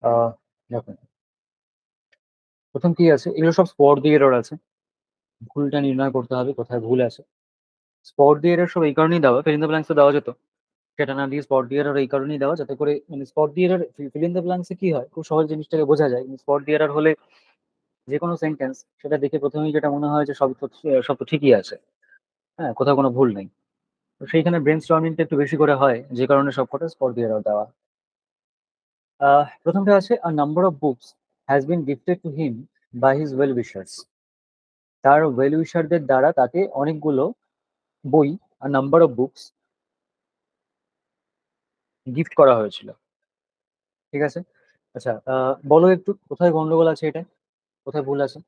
আহ দেখুন, প্রথম কি আছে, এগুলো সব স্পট দিয়ে এরর আছে। ভুলটা নির্ণয় করতে হবে কোথায় ভুল আছে। স্পট দিয়ে এরর সব এই কারণেই দেওয়া, ফিল ইন দ্য ব্ল্যাঙ্কস দেওয়া যেত, সেটা না দিয়ে স্পট দিয়ে এরর এই কারণেই দেওয়া যাতে করে মানে স্পট দিয়ে এরর, ফিল ইন দ্য ব্ল্যাঙ্কসে কি হয় খুব সহজ জিনিসটাকে বোঝা যায়। স্পট দিয়ে এরর হলে যে কোনো সেন্টেন্স সেটা দেখে প্রথমেই যেটা মনে হয় যে সব তো ঠিকই আছে, হ্যাঁ, কোথাও কোনো ভুল নেই। তো সেইখানে ব্রেন স্টর্মিংটা একটু বেশি করে হয়, যে কারণে সবকটা স্পট দিয়ে এরর দেওয়া। প্রথমটা আছে, a number of books has been gifted to him by his well wishers. তার ওয়েল উইশারদের দ্বারা তাকে অনেকগুলো বই, আর নাম্বার অফ বুকস, গিফট করা হয়েছিল। ঠিক আছে। আচ্ছা, বলো একটু কোথায় গন্ডগোল আছে, এটা কোথায় ভুল আছে?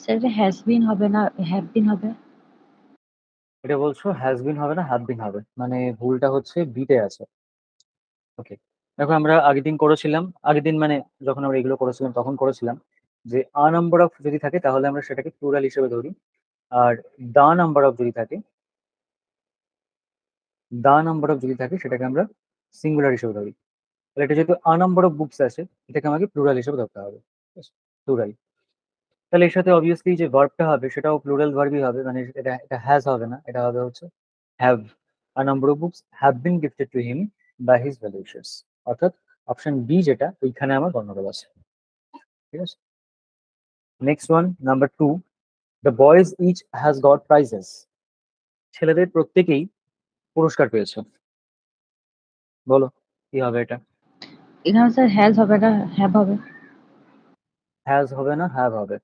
স্যার এটা হ্যাজ বিন হবে না, হ্যাভ বিন হবে। এটা বলছো হ্যাজ বিন হবে না হ্যাভ বিন হবে, মানে ভুলটা হচ্ছে বিতে আছে। ওকে, দেখো আমরা আগের দিন করেছিলাম, আগের দিন মানে যখন আমরা এগুলো করেছিলাম তখন করেছিলাম যে আ নাম্বার অফ যদি থাকে তাহলে আমরা সেটাকে প্লুরাল হিসেবে ধরি, আর দা নাম্বার অফ যদি থাকে, সেটাকে আমরা সিঙ্গুলার হিসেবে ধরি। তাহলে এটা যেহেতু আ নাম্বার অফ বুকস আছে, এটাকে আমাকে প্লুরাল হিসেবে ধরতে হবে, প্লুরাল। তাহলে এর সাথে অবভিয়াসলি যে ভার্বটা হবে সেটাও প্লুরাল ভার্বই হবে, মানে এটা এটা হ্যাজ হবে না, এটা হবে হচ্ছে have. A number of books have been gifted to him by his well wishers, অর্থাৎ অপশন বি যেটা, ওইখানে আমার গন্ডগোল আছে। ঠিক আছে। Next one, number two, the boys each has got prizes. ছেলেদের প্রত্যেকেই পুরস্কার পেয়েছে। বলো কি হবে এটা? এখানে স্যার হ্যাজ হবে না, হ্যাভ হবে। হ্যাজ হবে না হ্যাভ হবে।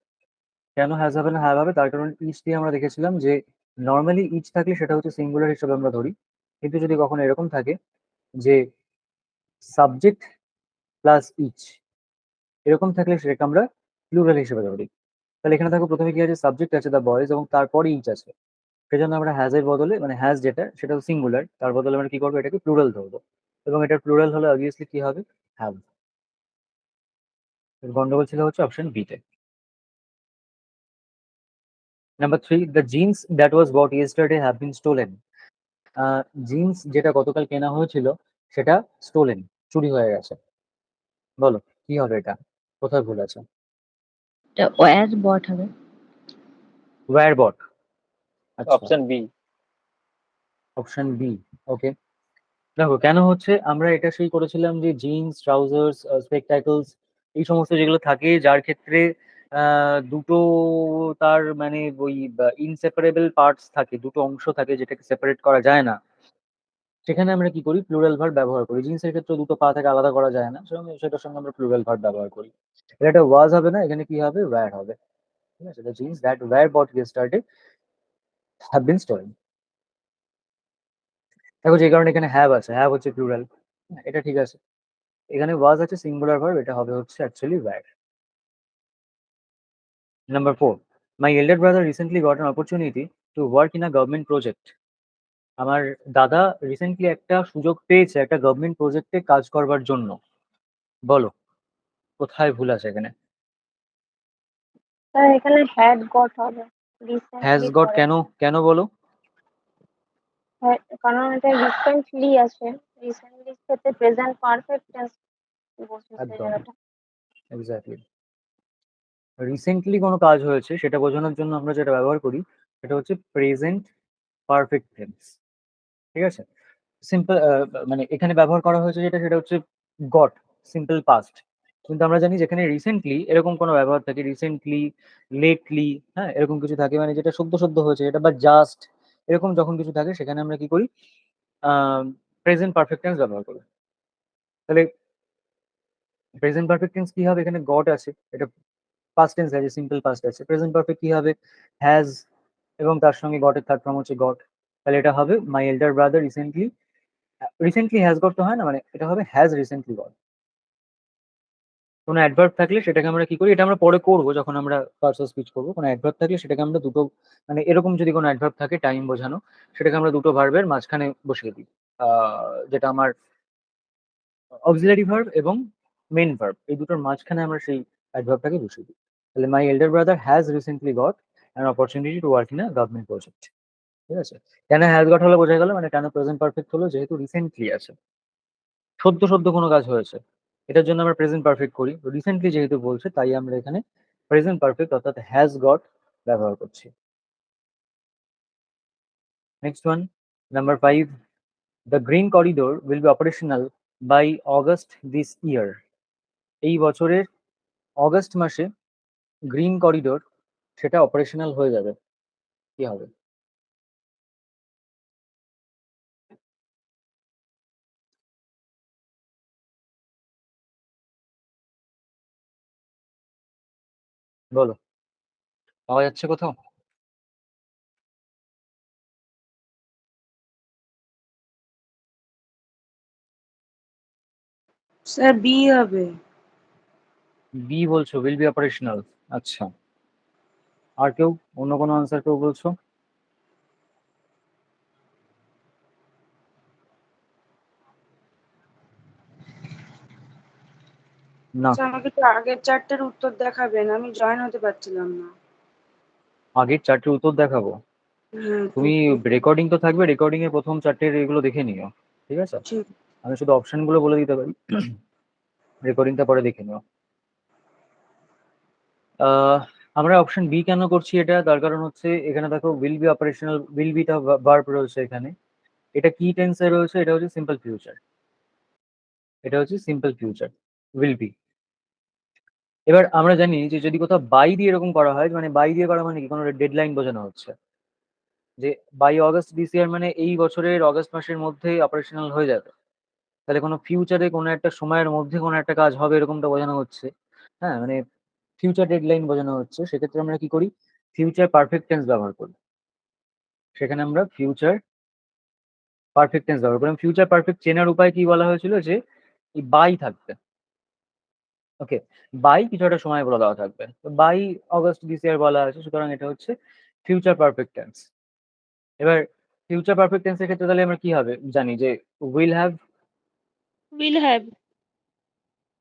কেন হ্যাজ হবে না হ্যাভ হবে? তার কারণ ইচ দিয়ে আমরা দেখেছিলাম যে নর্মালি ইচ থাকলে সেটা হচ্ছে সিঙ্গুলার হিসেবে আমরা ধরি, কিন্তু যদি কখনো এরকম থাকে যে সাবজেক্ট প্লাস ইচ, এরকম থাকলে সেটাকে আমরা প্লুরাল হিসেবে ধরি। তাহলে এখানে দেখো প্রথমে কি আছে, সাবজেক্ট আছে দ্য বয়েজ এবং তারপরে ইচ আছে, সেজন্য আমরা হ্যাজ এর বদলে, মানে হ্যাজ যেটা সেটা সিঙ্গুলার, তার বদলে আমরা কি করবো, এটাকে প্লুরাল ধরবো, এবং এটা প্লুরাল হলে অবভিয়াসলি কি হবে, হ্যাভ। গন্ডগোল ছিল হচ্ছে অপশন বি তে। Number three, the jeans that was bought yesterday have been stolen. Jeans যেটা গতকাল কেনা হয়েছিল সেটা স্টোলেন, চুরি হয়ে গেছে। বলো কি হবে এটা, কোথায় ভুল আছে? এটা ওয়্যার বট হবে। Were bought. আচ্ছা, option B. Option B. Okay, দেখো কেন হচ্ছে, আমরা এটা সেই করেছিলাম যে জিন্স, ট্রাউজার্স, স্পেকট্যাকলস, এই সমস্ত যেগুলো থাকে যার ক্ষেত্রে দুটো, তার মানে ওই ইনসেপারেবল পার্টস থাকে, দুটো অংশ থাকে যেটাকে সেপারেট করা যায় না, সেখানে আমরা কি করি, প্লুরাল ভার্ব ব্যবহার করি। জিন্সের ক্ষেত্রে দুটো পা থেকে আলাদা করা যায় না, সেটার সঙ্গে আমরা প্লুরাল ভার্ব ব্যবহার করি। এটা ওয়াজ হবে না, এখানে কি হবে, ওয়্যার হবে। ঠিক আছে, the jeans that were bought yesterday have been stolen. দেখো যে কারণে এখানে হ্যাভ আছে, হ্যাভ হচ্ছে প্লুরাল, এটা ঠিক আছে। এখানে ওয়াজ আছে সিঙ্গুলার ভার্ব, এটা হবে হচ্ছে actually were. Number four, my elder brother recently got an opportunity to work in a government project. আমার দাদা রিসেন্টলি একটা সুযোগ পেয়েছে একটা গভর্নমেন্ট প্রজেক্টে কাজ করবার জন্য। বলো কোথায় ভুল আছে এখানে? স্যার এখানে হ্যাড গট হবে হ্যাজ রিসেন্টলি গট পরে। কেন, কেন বলো? হ্যাঁ, কারণ এটা রিসেন্টলি আছে, রিসেন্টলি সাথে প্রেজেন্ট পারফেক্ট টেন্স বসেছে একদম, জায়গাটা। এক্স্যাক্টলি। রিসেন্টলি কোনো কাজ হয়েছে সেটা বোঝানোর জন্য আমরা যেটা ব্যবহার করি সেটা হচ্ছে প্রেজেন্ট পারফেক্ট টেন্স। ঠিক আছে। সিম্পল, মানে এখানে ব্যবহার করা হয়েছে যেটা সেটা হচ্ছে গট, সিম্পল পাস্ট। কিন্তু আমরা জানি যেখানে রিসেন্টলি এরকম কোনো ব্যবহার থাকে, রিসেন্টলি, লেটলি, হ্যাঁ, এরকম কিছু থাকে, মানে যেটা সদ্য সদ্য হয়েছে এটা, বা জাস্ট, এরকম যখন কিছু থাকে সেখানে আমরা কি করি, প্রেজেন্ট পারফেক্ট টেন্স ব্যবহার করি। তাহলে প্রেজেন্ট পারফেক্ট টেন্স কি হবে, এখানে গট আছে, এটা পাস্ট টেন্স আছে, সিম্পল পাস্ট আছে। প্রেজেন্ট পারফেক্ট কি হবে, হ্যাজ, এবং তার সঙ্গে গটের থার্ড ফর্ম হচ্ছে গট। তাহলে এটা হবে my elder brother recently, recently has got তো হয় না, মানে এটা হবে হ্যাজ রিসেন্টলি গট। কোনো অ্যাডভার্ব থাকলে সেটাকে আমরা কি করি, এটা আমরা পরে করবো যখন আমরা পার্টস অফ স্পিচ করবো। কোনো অ্যাডভার্ব থাকলে সেটাকে আমরা দুটো, মানে এরকম যদি কোনো অ্যাডভার্ব থাকে টাইম বোঝানো, সেটাকে আমরা দুটো ভার্বের মাঝখানে বসিয়ে দিই, যেটা আমার অক্সিলারি ভার্ব এবং মেন ভার্ব, এই দুটোর মাঝখানে আমরা সেই অ্যাডভার্বটাকে বসিয়ে দিই। তাহলে my elder brother has recently got an opportunity to work in a government project. ঠিক আছে। কেন হ্যাজ গট হলো বোঝা গেল, মানে কেন প্রেজেন্ট পারফেক্ট হলো, যেহেতু রিসেন্টলি আছে। সদ্য সদ্য কোনো কাজ হয়েছে, এটার জন্য আমরা প্রেজেন্ট পারফেক্ট করি। রিসেন্টলি যেহেতু বলছে তাই আমরা এখানে প্রেজেন্ট পারফেক্ট অর্থাৎ হ্যাজ গট ব্যবহার করছি। Next one, number 5, the green corridor will be operational by August this year. এই বছরের অগস্ট মাসে গ্রিন করিডোর সেটা অপারেশনাল হয়ে যাবে। কি হবে? বলো, পাওয়া যাচ্ছে কোথাও? স্যার বি হবে। বি বলছো, উইল বি অপারেশনাল। আচ্ছা, আর কেউ অন্য কোনো আনসার কেউ বলছো? না, স্যার আমাকে একটু আগের চারটের উত্তর দেখাবেন, আমি জয়েন হতে পারছিলাম না। আগের চারটে উত্তর দেখাবো? হ্যাঁ তুমি রেকর্ডিং তো থাকবে, রেকর্ডিং এর প্রথম চারটের এগুলো দেখে নিও, ঠিক আছে? ঠিক। আমি শুধু অপশন গুলো বলে দিতে পারি, রেকর্ডিংটা পরে দেখে নিও। আমরা অপশন বি কেন করছি এটা, তার কারণ হচ্ছে এখানে দেখো will be operational, will beta verb রয়েছে এখানে। এটা কি টেন্সে রয়েছে? এটা হচ্ছে সিম্পল ফিউচার, এটা হচ্ছে সিম্পল ফিউচার, উইল বি। এবার আমরা জানি যে যদি কোথাও বাই দিয়ে এরকম করা হয়, মানে বাই দিয়ে করা মানে কি, কোনো ডেডলাইন বোঝানো হচ্ছে যে বাই অগস্ট দিস ইয়ার, মানে এই বছরের অগস্ট মাসের মধ্যে অপারেশনাল হয়ে যাবে। তাহলে কোনো ফিউচারে কোনো একটা সময়ের মধ্যে কোনো একটা কাজ হবে এরকমটা বোঝানো হচ্ছে। হ্যাঁ, মানে ফিউচার ডেডলাইন বোঝানো হচ্ছে। সেক্ষেত্রে আমরা কি করি? ফিউচার পারফেক্ট টেন্স ব্যবহার করি। সেখানে আমরা ফিউচার পারফেক্ট টেন্স ব্যবহার করি। ফিউচার পারফেক্ট চেনার উপায় কি বলা হয়েছিল, যে এই বাই থাকবে। ওকে, বাই কিছু একটা সময় বলে দেওয়া থাকবে, তো বাই অগস্ট দিস ইয়ার বলা আছে, সুতরাং এটা হচ্ছে ফিউচার পারফেক্ট টেন্স। এবার ফিউচার পারফেক্ট টেন্সের ক্ষেত্রে তাহলে আমরা কি হবে জানি, যে উইল হ্যাভ, will have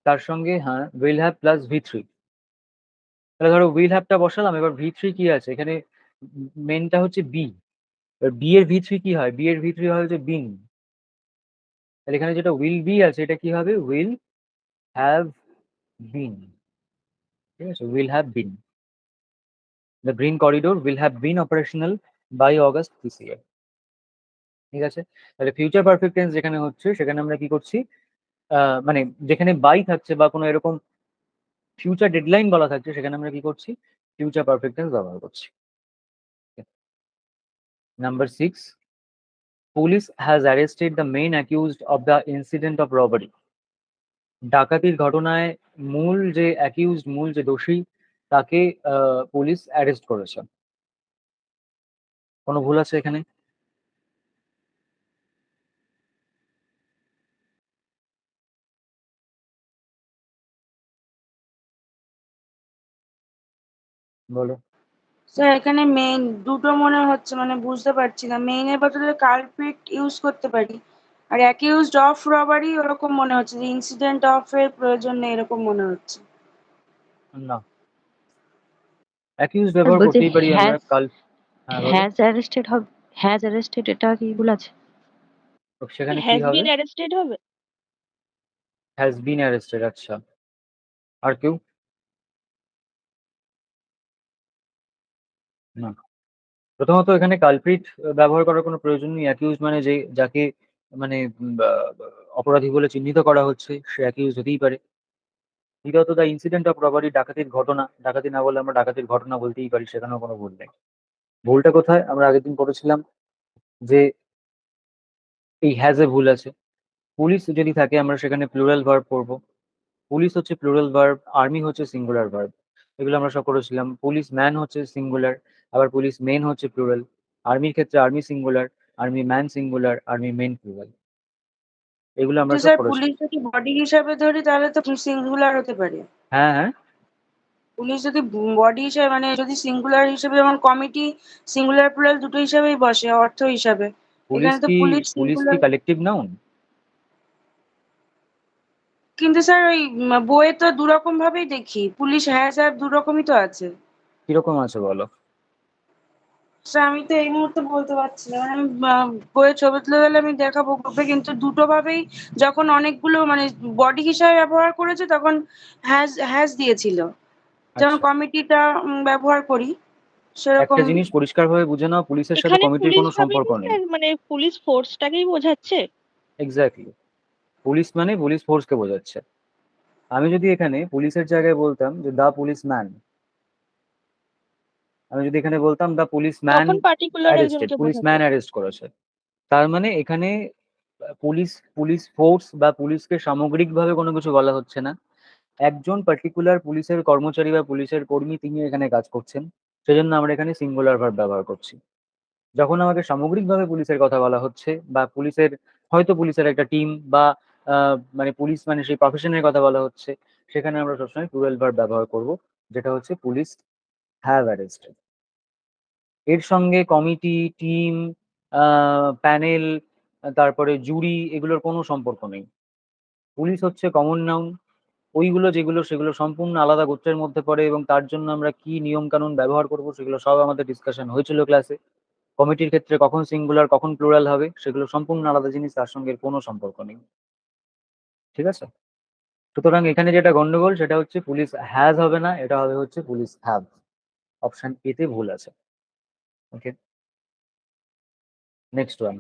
তার সঙ্গে হ্যাঁ উইল হ্যাভ প্লাস ভি3। তাহলে ধরো উইল হ্যাভটা বসালাম, এবার ভি3 কি আছে এখানে? মেনটা হচ্ছে বি। এবার বি এর ভি3 কি হয়? বি এর ভি3 হয় হচ্ছে বিন। তাহলে এখানে যেটা উইল বি আছে এটা কি হবে? Will have been. ঠিক আছে, will have been. The green corridor will have been operational by August this year. ঠিক আছে, তাহলে ফিউচার পারফেক্ট টেন্স যেখানে হচ্ছে সেখানে আমরা কি করছি, মানে যেখানে বাই থাকছে বা কোনো এরকম ফিউচার ডেডলাইন বলা থাকছে সেখানে আমরা কি করছি? ফিউচার পারফেক্ট টেন্স ব্যবহার করছি। Number 6, police has arrested the main accused of the incident of robbery. ডাকাতির ঘটনায় মূল যে দোষী তাকে পুলিশ অ্যারেস্ট করেছে। কোনো ভুল আছে এখানে? বলো। স্যার এখানে মেইন দুটো মনে হচ্ছে, মানে বুঝতে পারছি না, মেইনের বদলে কালপ্রিট ইউজ করতে পারি, আর অ্যাকিউজড অফ রবারি ওরকম মনে হচ্ছে যে ইনসিডেন্ট অফ এর প্রয়োজন নেই এরকম মনে হচ্ছে। না, অ্যাকিউজ ব্যবহার বলছি করতেই পারি আমরা হ্যাজ, কাল। হ্যাঁ বলো। হ্যাজ অ্যারেস্টেড হবে, হ্যাজ অ্যারেস্টেড এটা কি ভুল আছে? তো সেখানে কি has হবে? been arrested হবে। Has been arrested. আচ্ছা, আর কেউ? না, প্রথমত এখানে কালপ্রিট ব্যবহার করার কোনো প্রয়োজন নেই। অ্যাকিউজ মানে যে যাকে মানে অপরাধী বলে চিহ্নিত করা হচ্ছে সে অ্যাকিউজ হতেই পারে। দ্বিতীয়ত দ্য ইনসিডেন্ট অফ রবারি, ডাকাতির ঘটনা, ডাকাতি না বলে আমরা ডাকাতির ঘটনা বলতেই পারি, সেখানেও কোনো ভুল নেই। ভুলটা কোথায়? আমরা আগের দিন পড়েছিলাম যে এই হ্যাজ এ ভুল আছে। পুলিশ যদি থাকে আমরা সেখানে প্লুরাল ভার্ব করবো। পুলিশ হচ্ছে প্লুরাল ভার্ব, আর্মি হচ্ছে সিঙ্গুলার ভার্ব। এগুলো আমরা সব করেছিলাম। পুলিশ ম্যান হচ্ছে সিঙ্গুলার, আবার পুলিশ মেন হচ্ছে প্লুরাল। আর্মির ক্ষেত্রে army singular, army man singular, army men plural. এগুলো আমরা কিন্তু সব স্যার করেছি। পুলিশ যদি বডি হিসাবে ধরি তাহলে তো সিঙ্গুলার হতে পারে। হ্যাঁ হ্যাঁ, পুলিশ যদি বডি হিসাবে, মানে যদি সিঙ্গুলার হিসেবে, যেমন কমিটি সিঙ্গুলার প্লুরাল দুটো হিসাবেই বসে অর্থ হিসাবে, পুলিশ এখানে তো কি পুলিশ পুলিশ কি সিঙ্গুলার। Collective noun? কিন্তু স্যার ওই বইয়ে তো দুরকম ভাবেই দেখি, পুলিশ হ্যাজ হ্যাভ দুরকমই তো আছে। কিরকম আছে বলো? আমি তো এই মুহূর্তে বলতে পারছি না, মানে আমি বইয়ে ছবি তুলে গেলে আমি দেখাবো গ্রুপে, কিন্তু দুটো ভাবেই যখন অনেকগুলো মানে বডি হিসাবে ব্যবহার করেছে তখন হ্যাজ হ্যাজ দিয়েছিল, যেমন আচ্ছা, কমিটিটা ব্যবহার করি একটা সেরকম। জিনিস পরিষ্কারভাবে বুঝে নাও, পুলিশের সাথে এখানে কমিটির পুলিশ কোনো ভাবেনি, সম্পর্ক নেই। মানে পুলিশ ফোর্সটাকেই বোঝাচ্ছে। এক্স্যাক্টলি, পুলিশ মানে পুলিশ ফোর্সকে বোঝাচ্ছে। আমি যদি এখানে পুলিশের জায়গায় বলতাম যে দা পুলিশ ম্যান, আমি যদি এখানে বলতাম দা পুলিশ ম্যান তখন পার্টিকুলার অ্যারেস্টেড, একজনকে পুলিশ বোঝাতো। ম্যান অ্যারেস্ট করেছে, তার মানে এখানে পুলিশ পুলিশ ফোর্স বা পুলিশকে সামগ্রিকভাবে কোনো কিছু বলা হচ্ছে না। একজন পার্টিকুলার পুলিশের কর্মচারী বা পুলিশের কর্মী তিনি এখানে কাজ করছেন, সেজন্য আমরা এখানে সিঙ্গুলার ভার্ব ব্যবহার করছি। যখন আমাকে সামগ্রিকভাবে পুলিশের কথা বলা হচ্ছে বা পুলিশের, হয়তো পুলিশের একটা টিম বা মানে পুলিশ মানে সেই প্রফেশনের কথা বলা হচ্ছে, সেখানে আমরা সবসময় প্লুরাল ভার্ব ব্যবহার করব, যেটা হচ্ছে পুলিশ হ্যাভ অ্যারেস্টেড। এর সঙ্গে কমিটি, টিম, প্যানেল, তারপরে জুরি, এগুলোর কোনো সম্পর্ক নেই। পুলিশ হচ্ছে কমন নাউন, ওইগুলো যেগুলো সেগুলো সম্পূর্ণ আলাদা গোত্রের মধ্যে পড়ে এবং তার জন্য আমরা কি নিয়ম কানুন ব্যবহার করব সেগুলো সব আমাদের ডিসকাশন হয়েছিল ক্লাসে। কমিটির ক্ষেত্রে কখন সিঙ্গুলার কখন প্লুরাল হবে সেগুলো সম্পূর্ণ আলাদা জিনিস, তার সঙ্গে এর কোনো সম্পর্ক নেই। ঠিক আছে? সুতরাং এখানে যেটা গন্ডগোল সেটা হচ্ছে পুলিশ হ্যাজ হবে না, এটা হবে হচ্ছে পুলিশ হ্যাভ। অপশন এতে ভুল আছে। Okay, next one.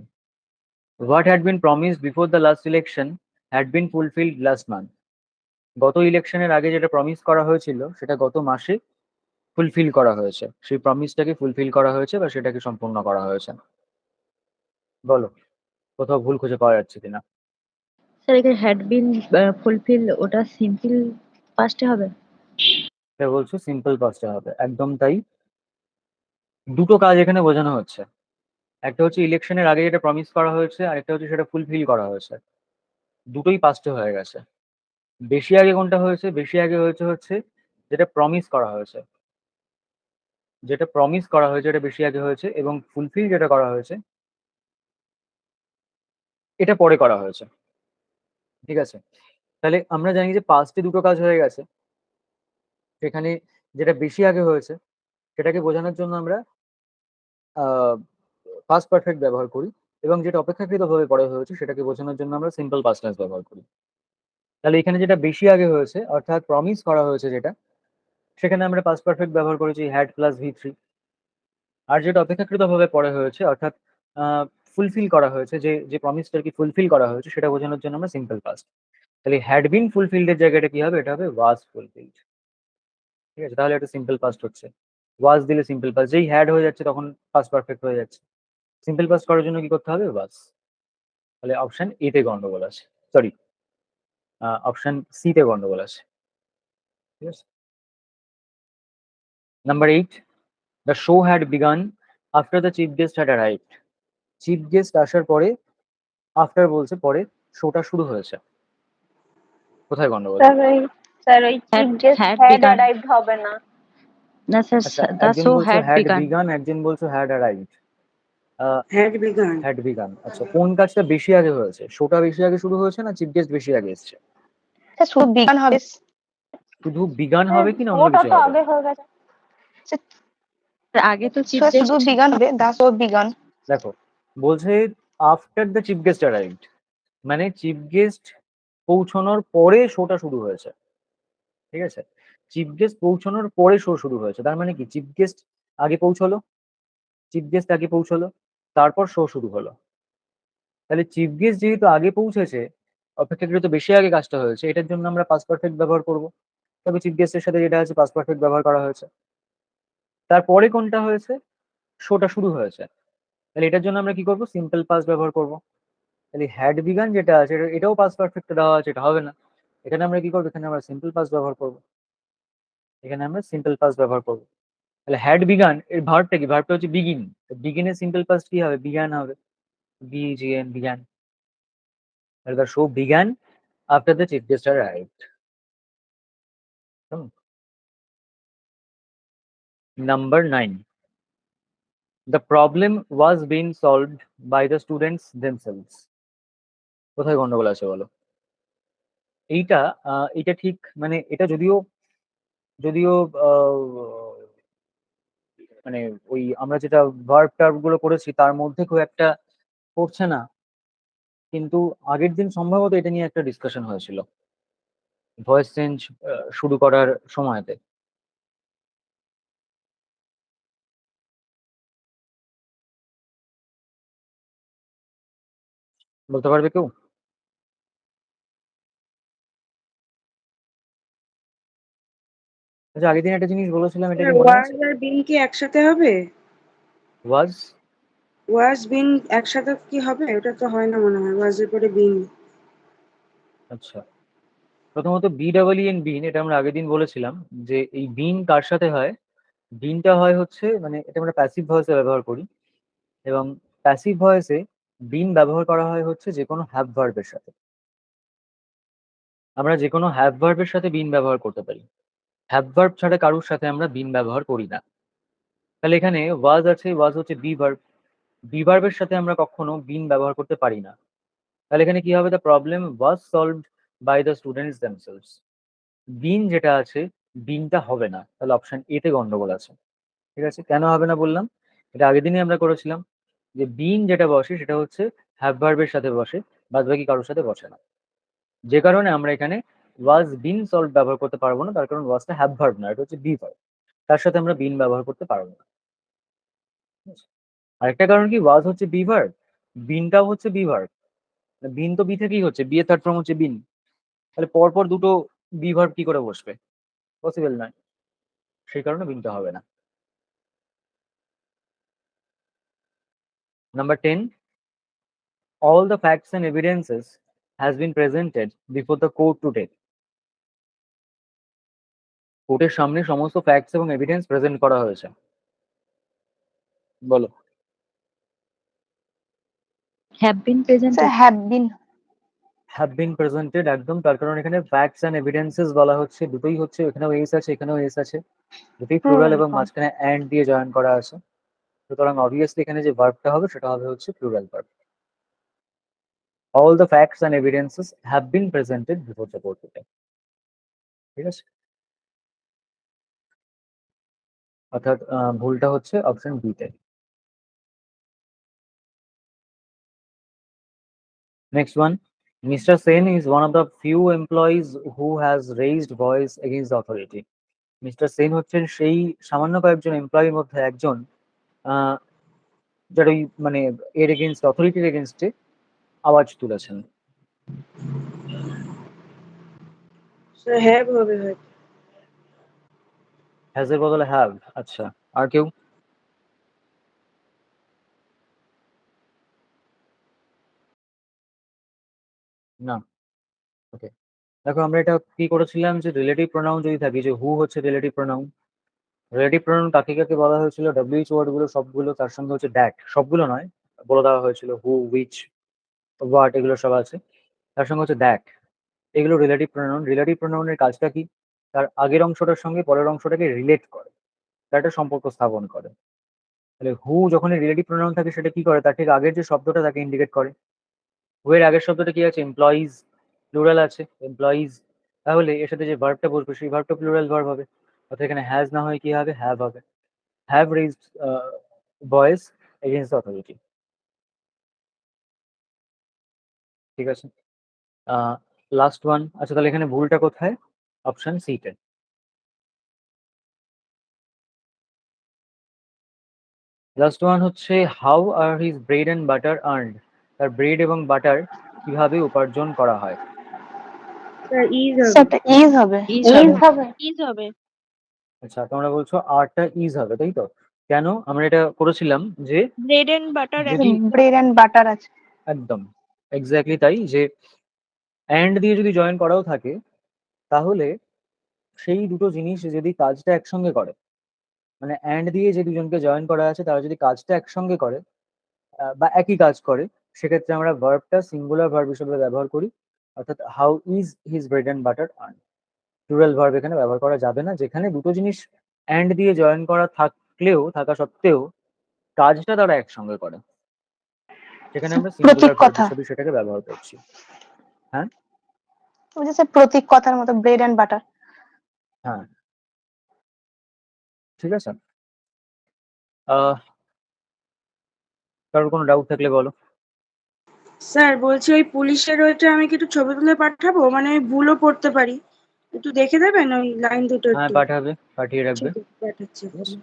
What had been promised before the last election had been fulfilled last month. গত ইলেকশনের আগে যেটা প্রমিস করা হয়েছিল সেটা গত মাসে ফুলফিল করা হয়েছে, সেই প্রমিসটাকে ফুলফিল করা হয়েছে বা সেটাকে সম্পূর্ণ করা হয়েছে। বলো, কোথাও ভুল খুঁজে পাওয়া যাচ্ছে কিনা? স্যার এখানে হ্যাড বিন ফুলফিল ওটা সিম্পল পাস্টে হবে। এটা বলছো সিম্পল পাস্টে হবে, একদম তাই। দুটো কাজ এখানে বোঝানো হচ্ছে, একটা হচ্ছে ইলেকশনের আগে যেটা প্রমিস করা হয়েছে আর একটা হচ্ছে সেটা ফুলফিল করা হয়েছে, দুটোই পাস্টে হয়ে গেছে। বেশি আগে কোনটা হয়েছে? বেশি আগে হয়েছে হচ্ছে যেটা প্রমিস করা হয়েছে, যেটা প্রমিস করা হয়েছে এটা বেশি আগে হয়েছে, এবং ফুলফিল যেটা করা হয়েছে এটা পরে করা হয়েছে। ঠিক আছে, তাহলে আমরা জানি যে পাস্টে দুটো কাজ হয়ে গেছে, সেখানে যেটা বেশি আগে হয়েছে সেটাকে বোঝানোর জন্য আমরা পাস্ট পারফেক্ট ব্যবহার করি, এবং যেটা অপেক্ষাকৃতভাবে পরে হয়েছে সেটাকে বোঝানোর জন্য আমরা সিম্পল পাস্ট টেন্স ব্যবহার করি। তাহলে এখানে যেটা বেশি আগে হয়েছে অর্থাৎ প্রমিস করা হয়েছে যেটা, সেখানে আমরা পাস্ট পারফেক্ট ব্যবহার করেছি হ্যাড প্লাস ভি3। আর যেটা অপেক্ষাকৃতভাবে পরে হয়েছে অর্থাৎ ফুলফিল করা হয়েছে, যে যে প্রমিসটা কি ফুলফিল করা হয়েছে সেটা বোঝানোর জন্য আমরা সিম্পল পাস্ট। তাহলে হ্যাড বিন ফুলফিলড এর জায়গাটা কি হবে? এটা হবে ওয়াজ ফুলফিলড। ঠিক আছে, তাহলে এটা সিম্পল পাস্ট হচ্ছে। ওয়াজ দিলে সিম্পল পাস্ট, যেই হ্যাড হয়ে যাচ্ছে তখন পাস্ট পারফেক্ট হয়ে যাচ্ছে। সিম্পল পাস্ট করার জন্য কি করতে হবে? ওয়াজ। তাহলে অপশন এ তে গন্ডগোল আছে, সরি অপশন সি তে গন্ডগোল আছে। ঠিক আছে, number 8, the show had began after the chief guest had arrived. Chief guest আসার পরে, আফটার বলছে পরে, শোটা শুরু হয়েছে। কোথায় গন্ডগোল? স্যার ওই chief guest had had began, arrived হবে না। না স্যার, আচ্ছা, দ্য একজন শো বলছো হ্যাড হ্যাড বিগান। বিগান, একজন বলছো had arrived. Had began. Had began, আচ্ছা কোন কাজটা বেশি আগে হয়েছে? শোটা বেশি আগে শুরু হয়েছে না চিফ গেস্ট বেশি আগে এসছে? স্যার শুধু বিগান হবে। শুধু বিগান স্যার হবে কি না অন্য ওটা কিছু তো হবে? আগে হয়ে গেছে। আগে তো চিফ স্যার গেস্ট। শুধু বিগান হবে, দা শো বিগান। দেখো, বলছে after the chief guest arrived, মানে চিফ গেস্ট পৌঁছানোর পরে শোটা শুরু হয়েছে। ঠিক আছে, চিফ গেস্ট পৌঁছানোর পরে শো শুরু হয়েছে, তার মানে কি চিফ গেস্ট আগে পৌঁছলো, চিফ গেস্ট আগে পৌঁছলো, তারপর শো শুরু হলো। তাহলে চিফ গেস্ট যেহেতু আগে পৌঁছেছে, অপেক্ষাকৃত বেশি আগে কাজটা হয়েছে, এটার জন্য আমরা পাস্ট পারফেক্ট ব্যবহার করব। তবে চিফ গেস্টের সাথে যেটা আছে পাস্ট পারফেক্ট ব্যবহার করা হয়েছে। তারপরে কোনটা হয়েছে? শোটা শুরু হয়েছে। তাহলে এটার জন্য আমরা কি করব? সিম্পল পাস্ট ব্যবহার করব। তাহলে হ্যাড বিগান যেটা আছে এটাও পাস্ট পারফেক্ট দেওয়া আছে, এটা হবে না। এখানে আমরা কি করবো? এখানে আমরা সিম্পল পাস্ট ব্যবহার করব। এখানে আমরা সিম্পল পাস্ট ব্যবহার করব। তাহলে হ্যাড বিগান এর ভার্বটা কি? ভার্বটা হচ্ছে বিগিন। বিগিনের সিম্পল পাস্ট কি হবে? বিগান হবে, বিজিএন, বিগান। তাহলে the show began after the chief guest arrived. Number 9, the problem was being solved by the students themselves. কোথায় গন্ডগোল আছে বলো? এইটা এটা ঠিক, মানে এটা যদিও যদিও মানে ওই আমরা যেটা ভার্ব টার্ব গুলো করেছি তার মধ্যে খুব একটা পড়ছে না, কিন্তু আগের দিন সম্ভবত এটা নিয়ে একটা ডিসকাশন হয়েছিল ভয়েস চেঞ্জ শুরু করার সময়তে। বলতে পারবে কেউ? আচ্ছা, আগের দিন একটা জিনিস বলেছিলাম, এটা কি মনে ওয়াজ আছে? আর বিন কি একসাথে হবে? ওয়াজ ওয়াজ বিন একসাথে কি হবে? ওটা তো হয় না মনে হয়, ওয়াজের পরে বিন। আচ্ছা, প্রথমত বি ডাবল এন বিন, এটা আমরা আগের দিন বলেছিলাম যে এই বিন কার সাথে হয়। বিনটা হয় হচ্ছে, মানে এটা আমরা প্যাসিভ ভয়েসে ব্যবহার করি, এবং প্যাসিভ ভয়েসে বিন ব্যবহার করা হয় হচ্ছে যে কোনো হ্যাভ ভার্বের সাথে। আমরা যে কোনো হ্যাভ ভার্বের সাথে বিন ব্যবহার করতে পারি, হ্যাভ ভার্ব ছাড়া কারোর সাথে আমরা বিন ব্যবহার করি না। তাহলে এখানে ওয়াজ আছে, ওয়াজ হচ্ছে বি ভার্ব, বি ভার্বের সাথে আমরা কখনো বিন ব্যবহার করতে পারি না। তাহলে এখানে কি হবে? The problem was solved by the students themselves. Been যেটা আছে, বিনটা হবে না, তাহলে অপশন এ তে গন্ডগোল আছে। ঠিক আছে, কেন হবে না বললাম, এটা আগের দিনই আমরা করেছিলাম যে বিন যেটা বসে সেটা হচ্ছে হ্যাভ ভার্বের সাথে বসে, বাদ বাকি কারোর সাথে বসে না। যে কারণে আমরা এখানে ওয়াজ বিন সলভ ব্যবহার করতে পারবো না, তার কারণ ওয়াজটা হ্যাভ ভার্ব না, এটা হচ্ছে বি ভার্ব, তার সাথে আমরা বিন ব্যবহার করতে পারবো না। ঠিক আছে? আরেকটা কারণ কি, ওয়াজ হচ্ছে বি ভার্ব, বিনটাও হচ্ছে বি ভার্ব, বিন তো বি থেকেই হচ্ছে, বি এর থার্ড ফর্ম হচ্ছে বিন, তাহলে পরপর দুটো বি ভার্ব কি করে বসবে? পসিবল নয়, সেই কারণে বিনটা হবে না। Number 10, all the facts and evidences has been presented before the court today. কোর্টের সামনে সমস্ত ফ্যাক্টস এবং এভিডেন্স প্রেজেন্ট করা হয়েছে। বলো। Have been presented. Sir have been. Have been presented, একদম, তার কারণ এখানে ফ্যাক্টস এন্ড এভিডেন্সেস বলা হচ্ছে, দুটোই হচ্ছে, এখানেও এস আছে এখানেও এস আছে, দুটোই প্লুরাল এবং মাঝখানে অ্যান্ড দিয়ে জয়েন করা আছে, সুতরাং অবভিয়াসলি এখানে যে ভার্বটা হবে সেটা হবে হচ্ছে plural verb. All the facts and evidences have been presented before the court today. ঠিক আছে, অর্থাৎ ভুলটা হচ্ছে অপশন বি তে। Next one, Mr. Sen is one of the few employees who has raised voice against the authority. Mister Sen হচ্ছেন সেই সামান্য কয়েকজন এমপ্লয়ির মধ্যে একজন যারা ওই মানে এর এগেনস্ট, অথরিটির এগেনস্টে আওয়াজ তুলেছেন। হ্যাভ হবে হয়তো। হ্যাজ এর বদলে হ্যাভ। আচ্ছা, আর কেউ? না, ওকে। দেখো, আমরা এটা কি করেছিলাম যে রিলেটিভ প্রোনাউন যদি থাকে, যে হু হচ্ছে রিলেটিভ প্রোনাউন, রিলেটিভ প্রোনাউন কাকে কাকে বলা হয়েছিল, ডব্লিউএইচ ওয়ার্ড গুলো সবগুলো, তার সঙ্গে হচ্ছে দ্যাট, সবগুলো নয়, বলে দেওয়া হয়েছিল হু, উইচ, হোয়াট, এগুলো সব আছে, তার সঙ্গে হচ্ছে দ্যাট, এগুলো রিলেটিভ প্রোনাউন। রিলেটিভ প্রোনাউনের কাজটা কি? তার আগের অংশটার সঙ্গে পরের অংশটাকে রিলেট করে, তার একটা সম্পর্ক স্থাপন করে। তাহলে হু যখন রিলেটিভ প্রোনাউন থাকে সেটা কি করে, তার ঠিক আগের যে শব্দটা তাকে ইন্ডিকেট করে। হু এর আগের শব্দটা কি আছে? এমপ্লয়িজ, প্লুরাল আছে এমপ্লয়িজ, তাহলে এর সাথে যে ভার্বটা বসবে সেই ভার্বটা প্লুরাল ভার্ব হবে, অর্থাৎ এখানে হ্যাজ না হয় কি হবে? হ্যাভ হবে। Have raised voice against the authority. ঠিক আছে, লাস্ট ওয়ান। আচ্ছা, তাহলে এখানে ভুলটা কোথায়? অপশন সি তে। লাস্ট ওয়ান হচ্ছে how are his bread and butter earned, তার ব্রেড এবং বাটার কিভাবে উপার্জন করা হয়। ইজ হবে। সেটা ইজ হবে। Is ইজ হবে। হবে। ইজ হবে। আচ্ছা, তোমরা বলছো আরটা ইজ হবে, তাই তো? কেন? আমরা এটা করেছিলাম যে ব্রেড এন্ড বাটার যদি ব্রেড এন্ড বাটার আছে। একদম এক্স্যাক্টলি তাই, যে অ্যান্ড দিয়ে যদি জয়েন করাও থাকে, তাহলে সেই দুটো জিনিস যদি কাজটা একসঙ্গে করে, মানে অ্যান্ড দিয়ে যে দুজনকে জয়েন করা আছে তারা যদি কাজটা একসঙ্গে করে বা একই কাজ করে, সেক্ষেত্রে আমরা ভার্বটা সিঙ্গুলার ভার্ব হিসেবে ব্যবহার করি, অর্থাৎ how is his bread and butter earn. Plural verb এখানে ব্যবহার করা যাবে না, যেখানে দুটো জিনিস অ্যান্ড দিয়ে জয়েন করা থাকা সত্ত্বেও কাজটা তারা একসঙ্গে করে, সেখানে আমরা প্রতীক সিঙ্গুলার ভার্ব কথা। হিসেবে সেটাকে ব্যবহার করছি। হ্যাঁ, বুঝেছে, প্রতীক কথার মতো ব্রেড এন্ড বাটার। হ্যাঁ, ঠিক আছে। কারোর কোনো ডাউট থাকলে বলো। স্যার বলছি ওই পুলিশের ওইটা আমি কি একটু ছবি তুলে পাঠাবো, মানে আমি ভুলও পড়তে পারি, একটু দেখে দেবেন ওই লাইন দুটো হ্যাঁ, একটু? পাঠাবে, পাঠিয়ে রাখবে। ঠিক আছে, পাঠাচ্ছি এক্ষুনি।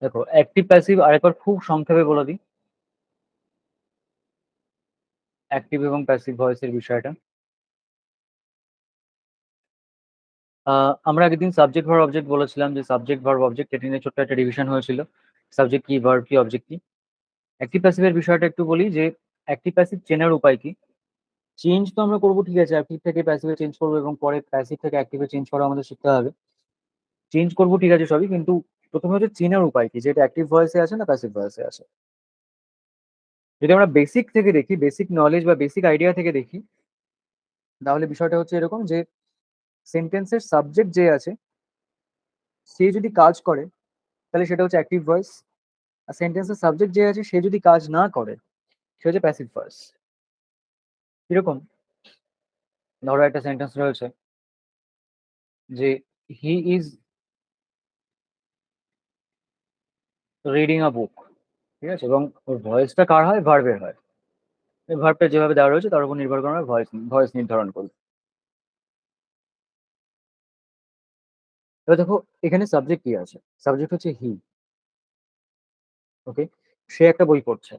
দেখো, অ্যাক্টিভ প্যাসিভ আরেকবার খুব সংক্ষেপে বলে দিই, অ্যাক্টিভ এবং প্যাসিভ ভয়েসের বিষয়টা। আমরা আগের দিন সাবজেক্ট ভার্ব অবজেক্ট বলেছিলাম, যে সাবজেক্ট ভার্ব অবজেক্ট এটা নিয়ে ছোট্ট একটা ডিভিশন হয়েছিল, সাবজেক্ট কি, ভার্ব কি, অবজেক্ট কি। অ্যাক্টিভ প্যাসিভের বিষয়টা একটু বলি, যে অ্যাক্টিভ প্যাসিভ চেনার উপায় কি। চেঞ্জ তো আমরা করবো, ঠিক আছে, অ্যাক্টিভ থেকে প্যাসিভে চেঞ্জ করবো এবং পরে প্যাসিভ থেকে অ্যাক্টিভে চেঞ্জ করা আমাদের শিখতে হবে। চেঞ্জ করবো ঠিক আছে সবই, কিন্তু প্রথমে হচ্ছে চেনার উপায় কি, যে এটা অ্যাক্টিভ ভয়েসে আছে না প্যাসিভ ভয়েসে আছে। যদি আমরা বেসিক থেকে দেখি, বেসিক নলেজ বা বেসিক আইডিয়া থেকে দেখি, তাহলে বিষয়টা হচ্ছে এরকম, যে সেন্টেন্সের সাবজেক্ট যে আছে সে যদি কাজ করে তাহলে সেটা হচ্ছে অ্যাক্টিভ ভয়েস, আর সেন্টেন্সের সাবজেক্ট যে আছে সে যদি কাজ না করে সে হচ্ছে প্যাসিভ ভয়েস। কিরকম, ধরো একটা সেন্টেন্স রয়েছে যে হি ইজ রিডিং আ বুক, ঠিক আছে, এবং ওর ভয়েসটা কার হয়, ভার্বের হয়। ভার্বটা যেভাবে দেওয়া রয়েছে তার উপর নির্ভর করে আমরা ভয়েস ভয়েস নির্ধারণ করি। এবার দেখো এখানে সাবজেক্ট কি আছে, সাবজেক্ট হচ্ছে হি। ওকে, সে একটা বই পড়ছে,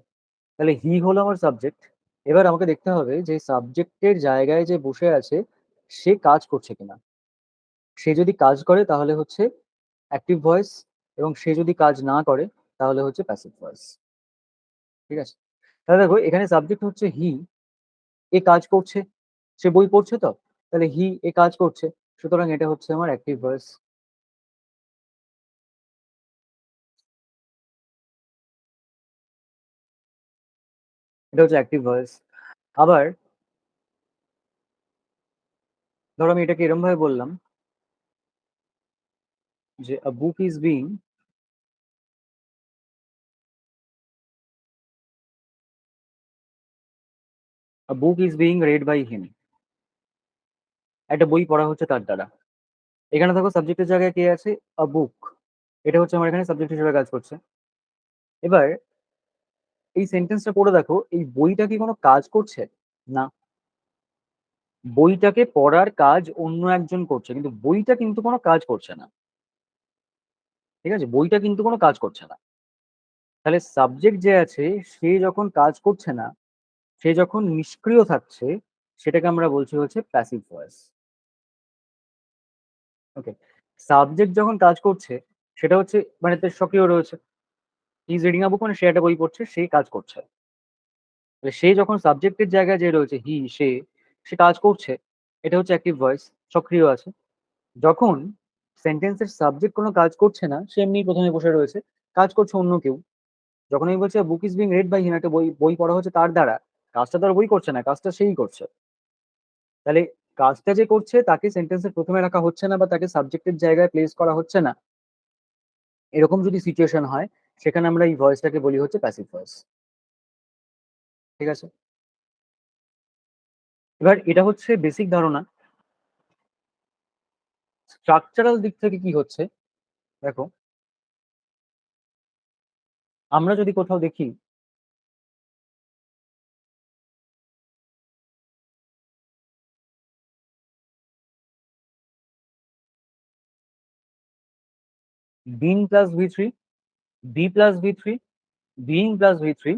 তাহলে হি হলো আমার সাবজেক্ট। এবার আমাকে দেখতে হবে যে সাবজেক্টের জায়গায় যে বসে আছে সে কাজ করছে কিনা। সে যদি কাজ করে তাহলে হচ্ছে অ্যাক্টিভ ভয়েস, এবং সে যদি কাজ না করে তাহলে হচ্ছে প্যাসিভ ভয়েস। ঠিক আছে, তাহলে দেখো এখানে সাবজেক্ট হচ্ছে হি, এ কাজ করছে, সে বই পড়ছে, তো তাহলে হি এ কাজ করছে, সুতরাং এটা হচ্ছে আমার অ্যাক্টিভ ভয়েস। এটা হচ্ছে অ্যাক্টিভ ভয়েস। আবার ধরো আমি এটাকে এরকম ভাবে বললাম যে a book is being a book is being read by him. একটা বই পড়া হচ্ছে তার দ্বারা। এখানে দেখো সাবজেক্টের জায়গায় কে আছে, আ বুক, এটা হচ্ছে আমার এখানে সাবজেক্ট হিসেবে কাজ করছে। এবার এই সেন্টেন্সটা পড়ে দেখো, এই বইটা কি কোনো কাজ করছে? না, বইটাকে পড়ার কাজ অন্য একজন করছে, কিন্তু বইটা কিন্তু কোনো কাজ করছে না। ঠিক আছে, বইটা কিন্তু কোনো কাজ করছে না। তাহলে সাবজেক্ট যে আছে সে যখন কাজ করছে না, সে যখন নিষ্ক্রিয় থাকছে, সেটাকে আমরা বলছি হচ্ছে প্যাসিভ ভয়েস। ওকে, সাবজেক্ট যখন কাজ করছে সেটা হচ্ছে মানে তার সক্রিয় রয়েছে, ইজ রিডিং আ বুক মানে সে একটা বই পড়ছে, সে কাজ করছে। তাহলে সে যখন সাবজেক্টের জায়গায় যে রয়েছে হি, সে সে কাজ করছে, এটা হচ্ছে অ্যাক্টিভ ভয়েস, সক্রিয় আছে। যখন সেন্টেন্সের সাবজেক্ট কোনো কাজ করছে না, সে এমনি প্রথমে বসে রয়েছে, কাজ করছে অন্য কেউ। যখন আমি বলছি book is being read by him, একটা বই বই পড়া হচ্ছে তার দ্বারা, কাজটা তো আর বই করছে না, কাজটা সেই করছে। তাহলে কাজটা যে করছে তাকে সেন্টেন্সের প্রথমে রাখা হচ্ছে না বা তাকে সাবজেক্টের জায়গায় প্লেস করা হচ্ছে না, এরকম যদি সিচুয়েশন হয় সেখানে আমরা এই ভয়েসটাকে বলি হচ্ছে প্যাসিভ ভয়েস। ঠিক আছে, এবার এটা হচ্ছে বেসিক ধারণা। স্ট্রাকচারাল দিক থেকে কি হচ্ছে দেখো, আমরা যদি কোথাও দেখি being plus V three, be plus V three, being plus V three,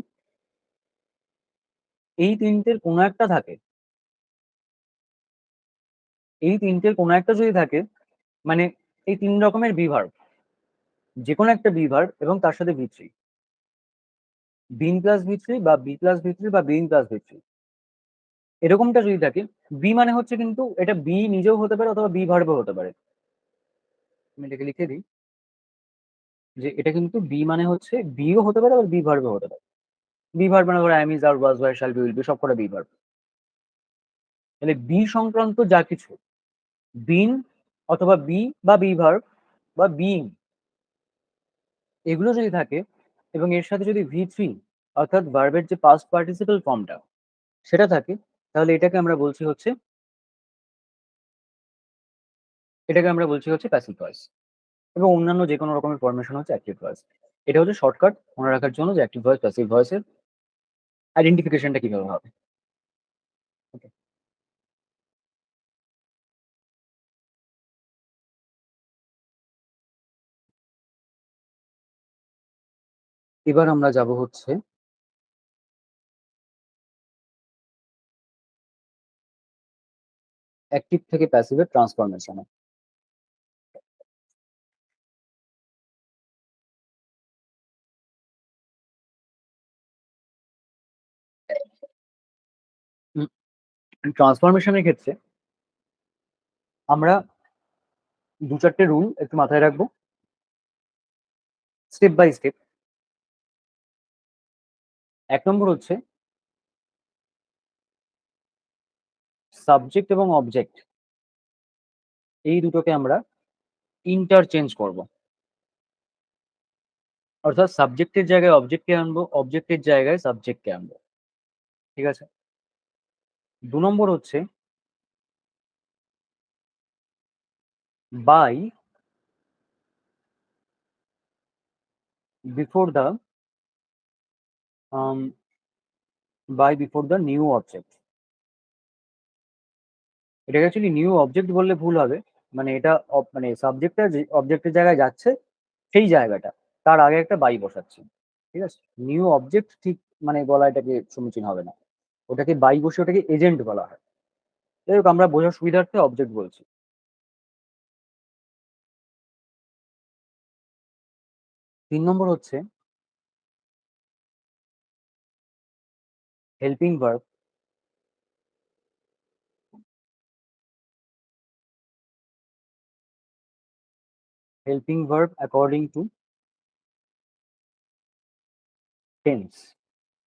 এই তিনটের কোনো একটা থাকে, এই তিনটের কোনো একটা যদি থাকে, মানে এই তিন রকমের বিভার্ব, যে কোনো একটা বিভার্ব এবং তার সাথে V three, being plus V three বা বি প্লাস ভি থ্রি বা বিং প্লাস ভি থ্রি, এরকমটা যদি থাকে। বি মানে হচ্ছে কিন্তু এটা বি নিজেও হতে পারে অথবা বি ভার্বও হতে পারে। আমি এটাকে লিখে দিই যে এটা কিন্তু বি মানে হচ্ছে বিও হতে পারে আবার বি ভার্বও হতে পারে। বি ভার্ব মানে ধরো am, is, are, was, were, shall be, will be, সব কটা বি ভার্ব। তাহলে বি সংক্রান্ত যা কিছু, বিন অথবা বি বা বি ভার্ব বা বিং, এগুলো যদি থাকে এবং এর সাথে যদি ভি থ্রি অর্থাৎ ভার্বের যে পাস্ট পার্টিসিপল ফর্মটা সেটা থাকে, তাহলে এটাকে আমরা বলছি হচ্ছে প্যাসিভ ভয়েস। এবং অন্যান্য যে কোনো রকমের ফরমেশন হচ্ছে অ্যাক্টিভ ভয়েস। এটা হচ্ছে শর্টকাট মনে রাখার জন্য যে অ্যাক্টিভ ভয়েস প্যাসিভ ভয়েসের আইডেন্টিফিকেশনটা কিভাবে হবে। ওকে, এবার আমরা যাব হচ্ছে অ্যাক্টিভ থেকে প্যাসিভের ট্রান্সফরমেশনে। ট্রান্সফরমেশনের ক্ষেত্রে আমরা দু চারটে রুল একটু মাথায় রাখবো স্টেপ বাই স্টেপ। 1 নম্বর হচ্ছে সাবজেক্ট এবং অবজেক্ট এই দুটোকে আমরা ইন্টারচেঞ্জ করব। অর্থাৎ সাবজেক্টের জায়গায় অবজেক্টকে আনবো, অবজেক্টের জায়গায় সাবজেক্টকে আনবো। ঠিক আছে। 2 নম্বর হচ্ছে by before the new object. এটাকে অ্যাকচুয়ালি নিউ অবজেক্ট বললে ভুল হবে, মানে এটা মানে সাবজেক্টটা যে অবজেক্টের জায়গায় যাচ্ছে সেই জায়গাটা তার আগে একটা বাই বসাচ্ছি। ঠিক আছে। নিউ অবজেক্ট ঠিক মানে বলা এটাকে সমীচীন হবে না, ওটাকে বাই বসে ওটাকে এজেন্ট বলা হয়। যাই হোক, আমরা বোঝার সুবিধার্থে অবজেক্ট বলছি। 3 নম্বর হচ্ছে helping verb according to tense.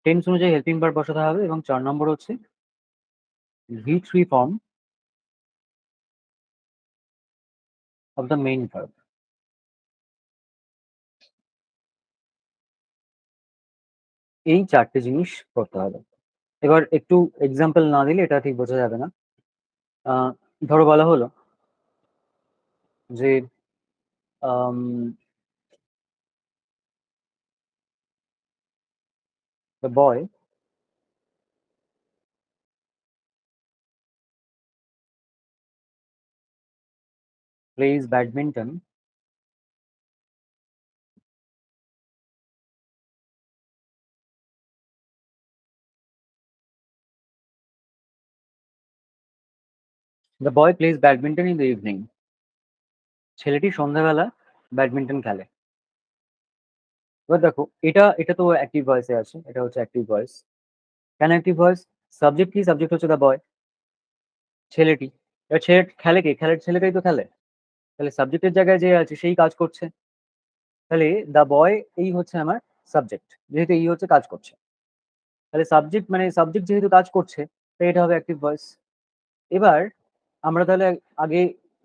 Tense অনুযায়ী হেল্পিং ভার্ব বসাতে হবে। এবং 4 নম্বর হচ্ছে V3 form of the main verb. এই 4টে জিনিস করতে হবে। এবার একটু এক্সাম্পল না দিলে এটা ঠিক বোঝা যাবে না। ধরো বলা হলো যে the boy plays badminton in the evening. ছেলেটি সন্ধ্যাবেলা ব্যাডমিন্টন খেলে। এবার দেখো এটা এটা তো অ্যাক্টিভ ভয়েসে আছে, এটা হচ্ছে অ্যাক্টিভ ভয়েস। কেন অ্যাক্টিভ ভয়েস? সাবজেক্ট কি? সাবজেক্ট হচ্ছে দ্য বয়, ছেলেটি। এবার ছেলে খেলে কে? খেলে ছেলেটাই তো খেলে। তাহলে সাবজেক্টের জায়গায় যে আছে সেই কাজ করছে। তাহলে দ্য বয় এই হচ্ছে আমার সাবজেক্ট, যেহেতু এই হচ্ছে কাজ করছে। তাহলে সাবজেক্ট মানে সাবজেক্ট যেহেতু কাজ করছে তাই এটা হবে অ্যাক্টিভ ভয়েস। এবার আমরা তাহলে আগে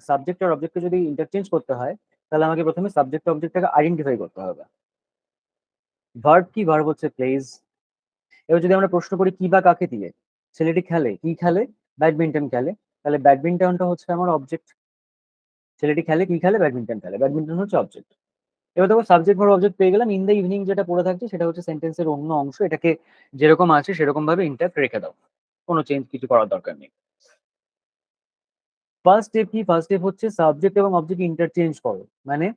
সাবজেক্ট আর অবজেক্টকে যদি ইন্টারচেঞ্জ করতে হয় তাহলে আমাকে প্রথমে সাবজেক্ট অবজেক্টটাকে আইডেন্টিফাই করতে হবে। ভার্ব কি? ভার্ব হচ্ছে প্লেজ। এবার যদি আমরা প্রশ্ন করি কি বা কাকে দিয়ে, ছেলেটি খেলে কি? খেলে ব্যাডমিন্টন খেলে। তাহলে ব্যাডমিন্টনটা হচ্ছে আমার অবজেক্ট। ছেলেটি খেলে কি? খেলে ব্যাডমিন্টন খেলে। ব্যাডমিন্টন হচ্ছে অবজেক্ট। এবার দেখো সাবজেক্ট ভার্ব অবজেক্ট পেয়ে গেলাম। ইন দ্য ইভিনিং যেটা পড়ে থাকছে সেটা হচ্ছে সেন্টেন্সের অন্য অংশ। এটাকে যেরকম আছে সেরকম ভাবে ইন্ট্যাক্ট রেখে দাও, কোনো চেঞ্জ কিছু করার দরকার নেই। ফার্স্ট স্টেপ কি? ফার্স্ট স্টেপ হচ্ছে সাবজেক্ট এবং অবজেক্ট ইন্টারচেঞ্জ করো, মানে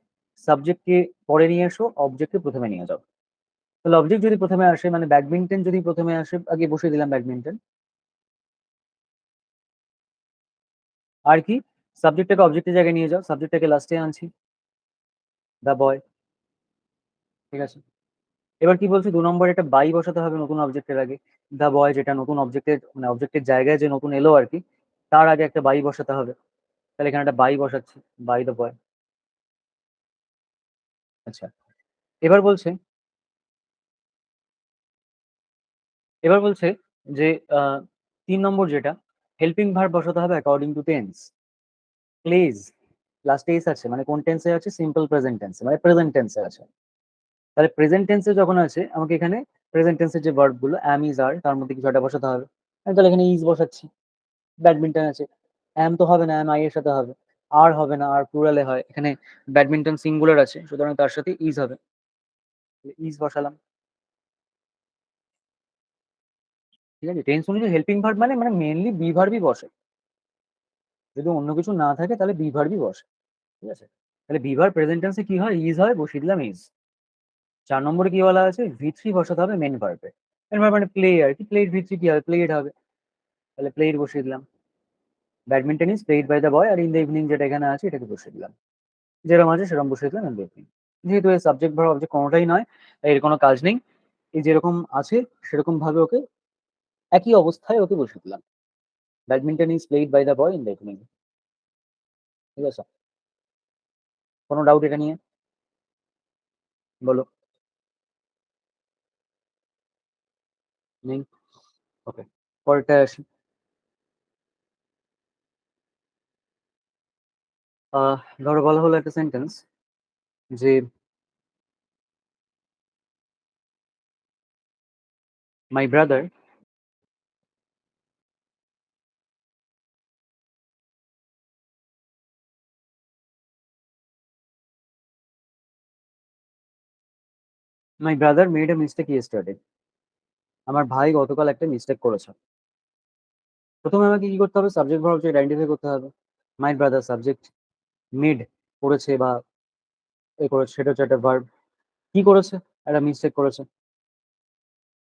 সাবজেক্টকে পরে নিয়ে এসো, অবজেক্টকে প্রথমে নিয়ে যাও। তাহলে অবজেক্ট যদি প্রথমে আসে মানে ব্যাডমিন্টন যদি প্রথমে আসে, আগে বসে দিলাম ব্যাডমিন্টন। আর কি? সাবজেক্টটাকে অবজেক্টের জায়গায় নিয়ে যাও, সাবজেক্টটাকে লাস্টে আনছি, দ্য বয়। ঠিক আছে। এবার কি বলছি? 2 নম্বরে একটা বাই বসাতে হবে নতুন অবজেক্টের আগে। দ্য বয় যেটা নতুন অবজেক্টের মানে অবজেক্টের জায়গায় যে নতুন এলো আর কি, তার আগে একটা বাই বসাতে হবে। তাহলে এখানে একটা বাই বসাচ্ছি, বাই দ্য বয়। আচ্ছা। এবার বলছে এবার বলছে যে 3 নম্বর যেটা হেল্পিং ভার্ব বসাতে হবে অ্যাকর্ডিং টু টেন্স। প্লেজ লাস্টে এস আছে, মানে কোন টেন্সে আছে? সিম্পল প্রেজেন্ট টেন্সে, মানে প্রেজেন্ট টেন্সে আছে। তাহলে প্রেজেন্ট টেন্সে যখন আছে আমাকে এখানে প্রেজেন্ট টেন্সের যে ভার্ব গুলো অ্যাম ইজ আর তার মধ্যে কিছু একটা বসাতে হবে। আমি তাহলে এখানে ইজ বসাচ্ছি। ব্যাডমিন্টন আছে, অ্যাম তো হবে না, অ্যাম আই এর সাথে হবে। আর হবে না, আর প্লুরালে হয়। এখানে ব্যাডমিন্টন সিঙ্গুলার আছে, সুতরাং তার সাথে ইজ হবে, ইজ বসালাম। ঠিক আছে, টেন্স অনুযায়ী হেল্পিং ভার্ব মানে মেইনলি বি ভার্বই বসে। যদি অন্য কিছু না থাকে তাহলে বি ভার্বই বসে। ঠিক আছে, তাহলে বি ভার্ব প্রেজেন্ট টেন্সে কি হয়, ইজ হয়, বসিয়ে দিলাম ইজ। 4 নম্বরে কি বলা আছে, V3 বসাতে হবে মেন ভার্বে। মেন ভার্ব মানে প্লে, আর কি প্লেড V3 কি হবে, প্লেড হবে, তাহলে প্লেড বসিয়ে দিলাম। Badminton is played by the boy, আর ইন দ্য ইভিনিং যেটা এখানে আছে এটাকে বসিয়ে দিলাম, যেরকম আছে সেরকম বসিয়ে দিলাম ইন দ্য ইভিনিং। যেহেতু এর সাবজেক্ট ভার্ব অবজেক্ট কোনোটাই নয়, এর কোনো কাজ নেই, এই যেরকম আছে সেরকম ভাবে ওকে একই অবস্থায় ওকে বসিয়ে দিলাম। Badminton is played by the boy in the evening. ঠিক আছে, কোনো ডাউট এটা নিয়ে বলো? নেই? ওকে, পরেরটা আসি। ধরো বলা হলো একটা সেন্টেন্স যে my brother my brother made a mistake yesterday. আমার ভাই গতকাল একটা মিস্টেক করেছে। প্রথমে আমাকে কি করতে হবে, সাবজেক্ট ভার্ব অবজেক্ট আইডেন্টিফাই করতে হবে। মাই ব্রাদার সাবজেক্ট, মেড করেছে বা এ করেছে, সেটা হচ্ছে একটা ভার্ব। কি করেছে, একটা মিস্টেক করেছে,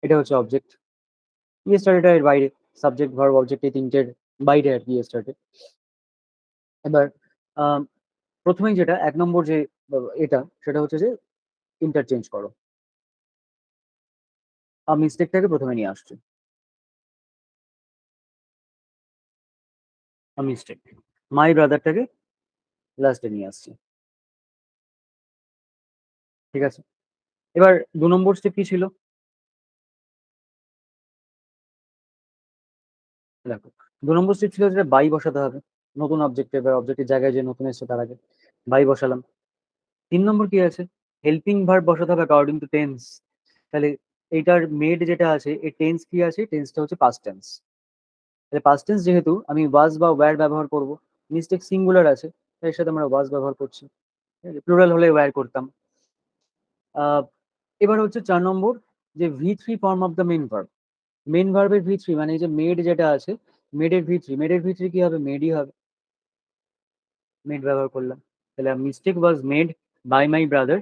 এটা হচ্ছে অবজেক্ট। ইয়েস্টারডেটা এর বাইরে, সাবজেক্ট ভার্ব অবজেক্ট এই তিনটের বাইরে আর কি ইয়েস্টারডে। এবার আহ, প্রথমেই যেটা 1 নম্বর যে এটা, সেটা হচ্ছে যে ইন্টারচেঞ্জ করো। মিস্টেকটাকে প্রথমে নিয়ে আসছে, মিস্টেক, মাই ব্রাদারটাকে লাস্টে নিয়ে আসছে। ঠিক আছে, এবার 2 নম্বর স্টেপ কি ছিল, দেখো 2 নম্বর স্টেপ ছিল যেটা বাই বসাতে হবে নতুন অবজেক্টে, বা অবজেক্টের জায়গায় যে নতুন এসছে তার আগে বাই বসালাম। 3 নম্বর কি আছে, হেল্পিং ভার্ব বসাতে হবে অ্যাকর্ডিং টু টেন্স। তাহলে এইটার মেড যেটা আছে এর টেন্স কি আছে, টেন্সটা হচ্ছে পাস্ট টেন্স। তাহলে পাস্ট টেন্স যেহেতু আমি ওয়াজ বা ওয়্যার ব্যবহার করব, মিস্টেক সিঙ্গুলার আছে তাই এর সাথে আমরা ওয়াজ ব্যবহার করছি, প্লুরাল হলে ওয়্যার করতাম। আহ, এবার হচ্ছে 4 নম্বর, যে V3 form of the main verb. Main ভার্বের V3 মানে এই যে মেড যেটা আছে, মেডের V3 কি হবে, মেডই হবে, মেড ব্যবহার করলাম। তাহলে mistake was made by my brother,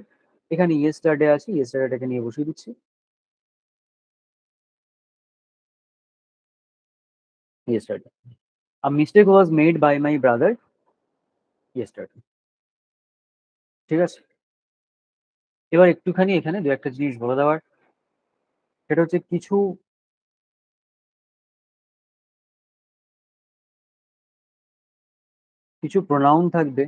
এখানে ইয়েস্টারডে আছে, ইয়েস্টারডেটাকে নিয়ে বসিয়ে দিচ্ছি yesterday. A mistake was made by my brother yesterday. ঠিক আছে, এবার একটুখানি এখানে দু একটা জিনিস বলে দেওয়ার, সেটা হচ্ছে কিছু কিছু প্রোনাউন থাকবে,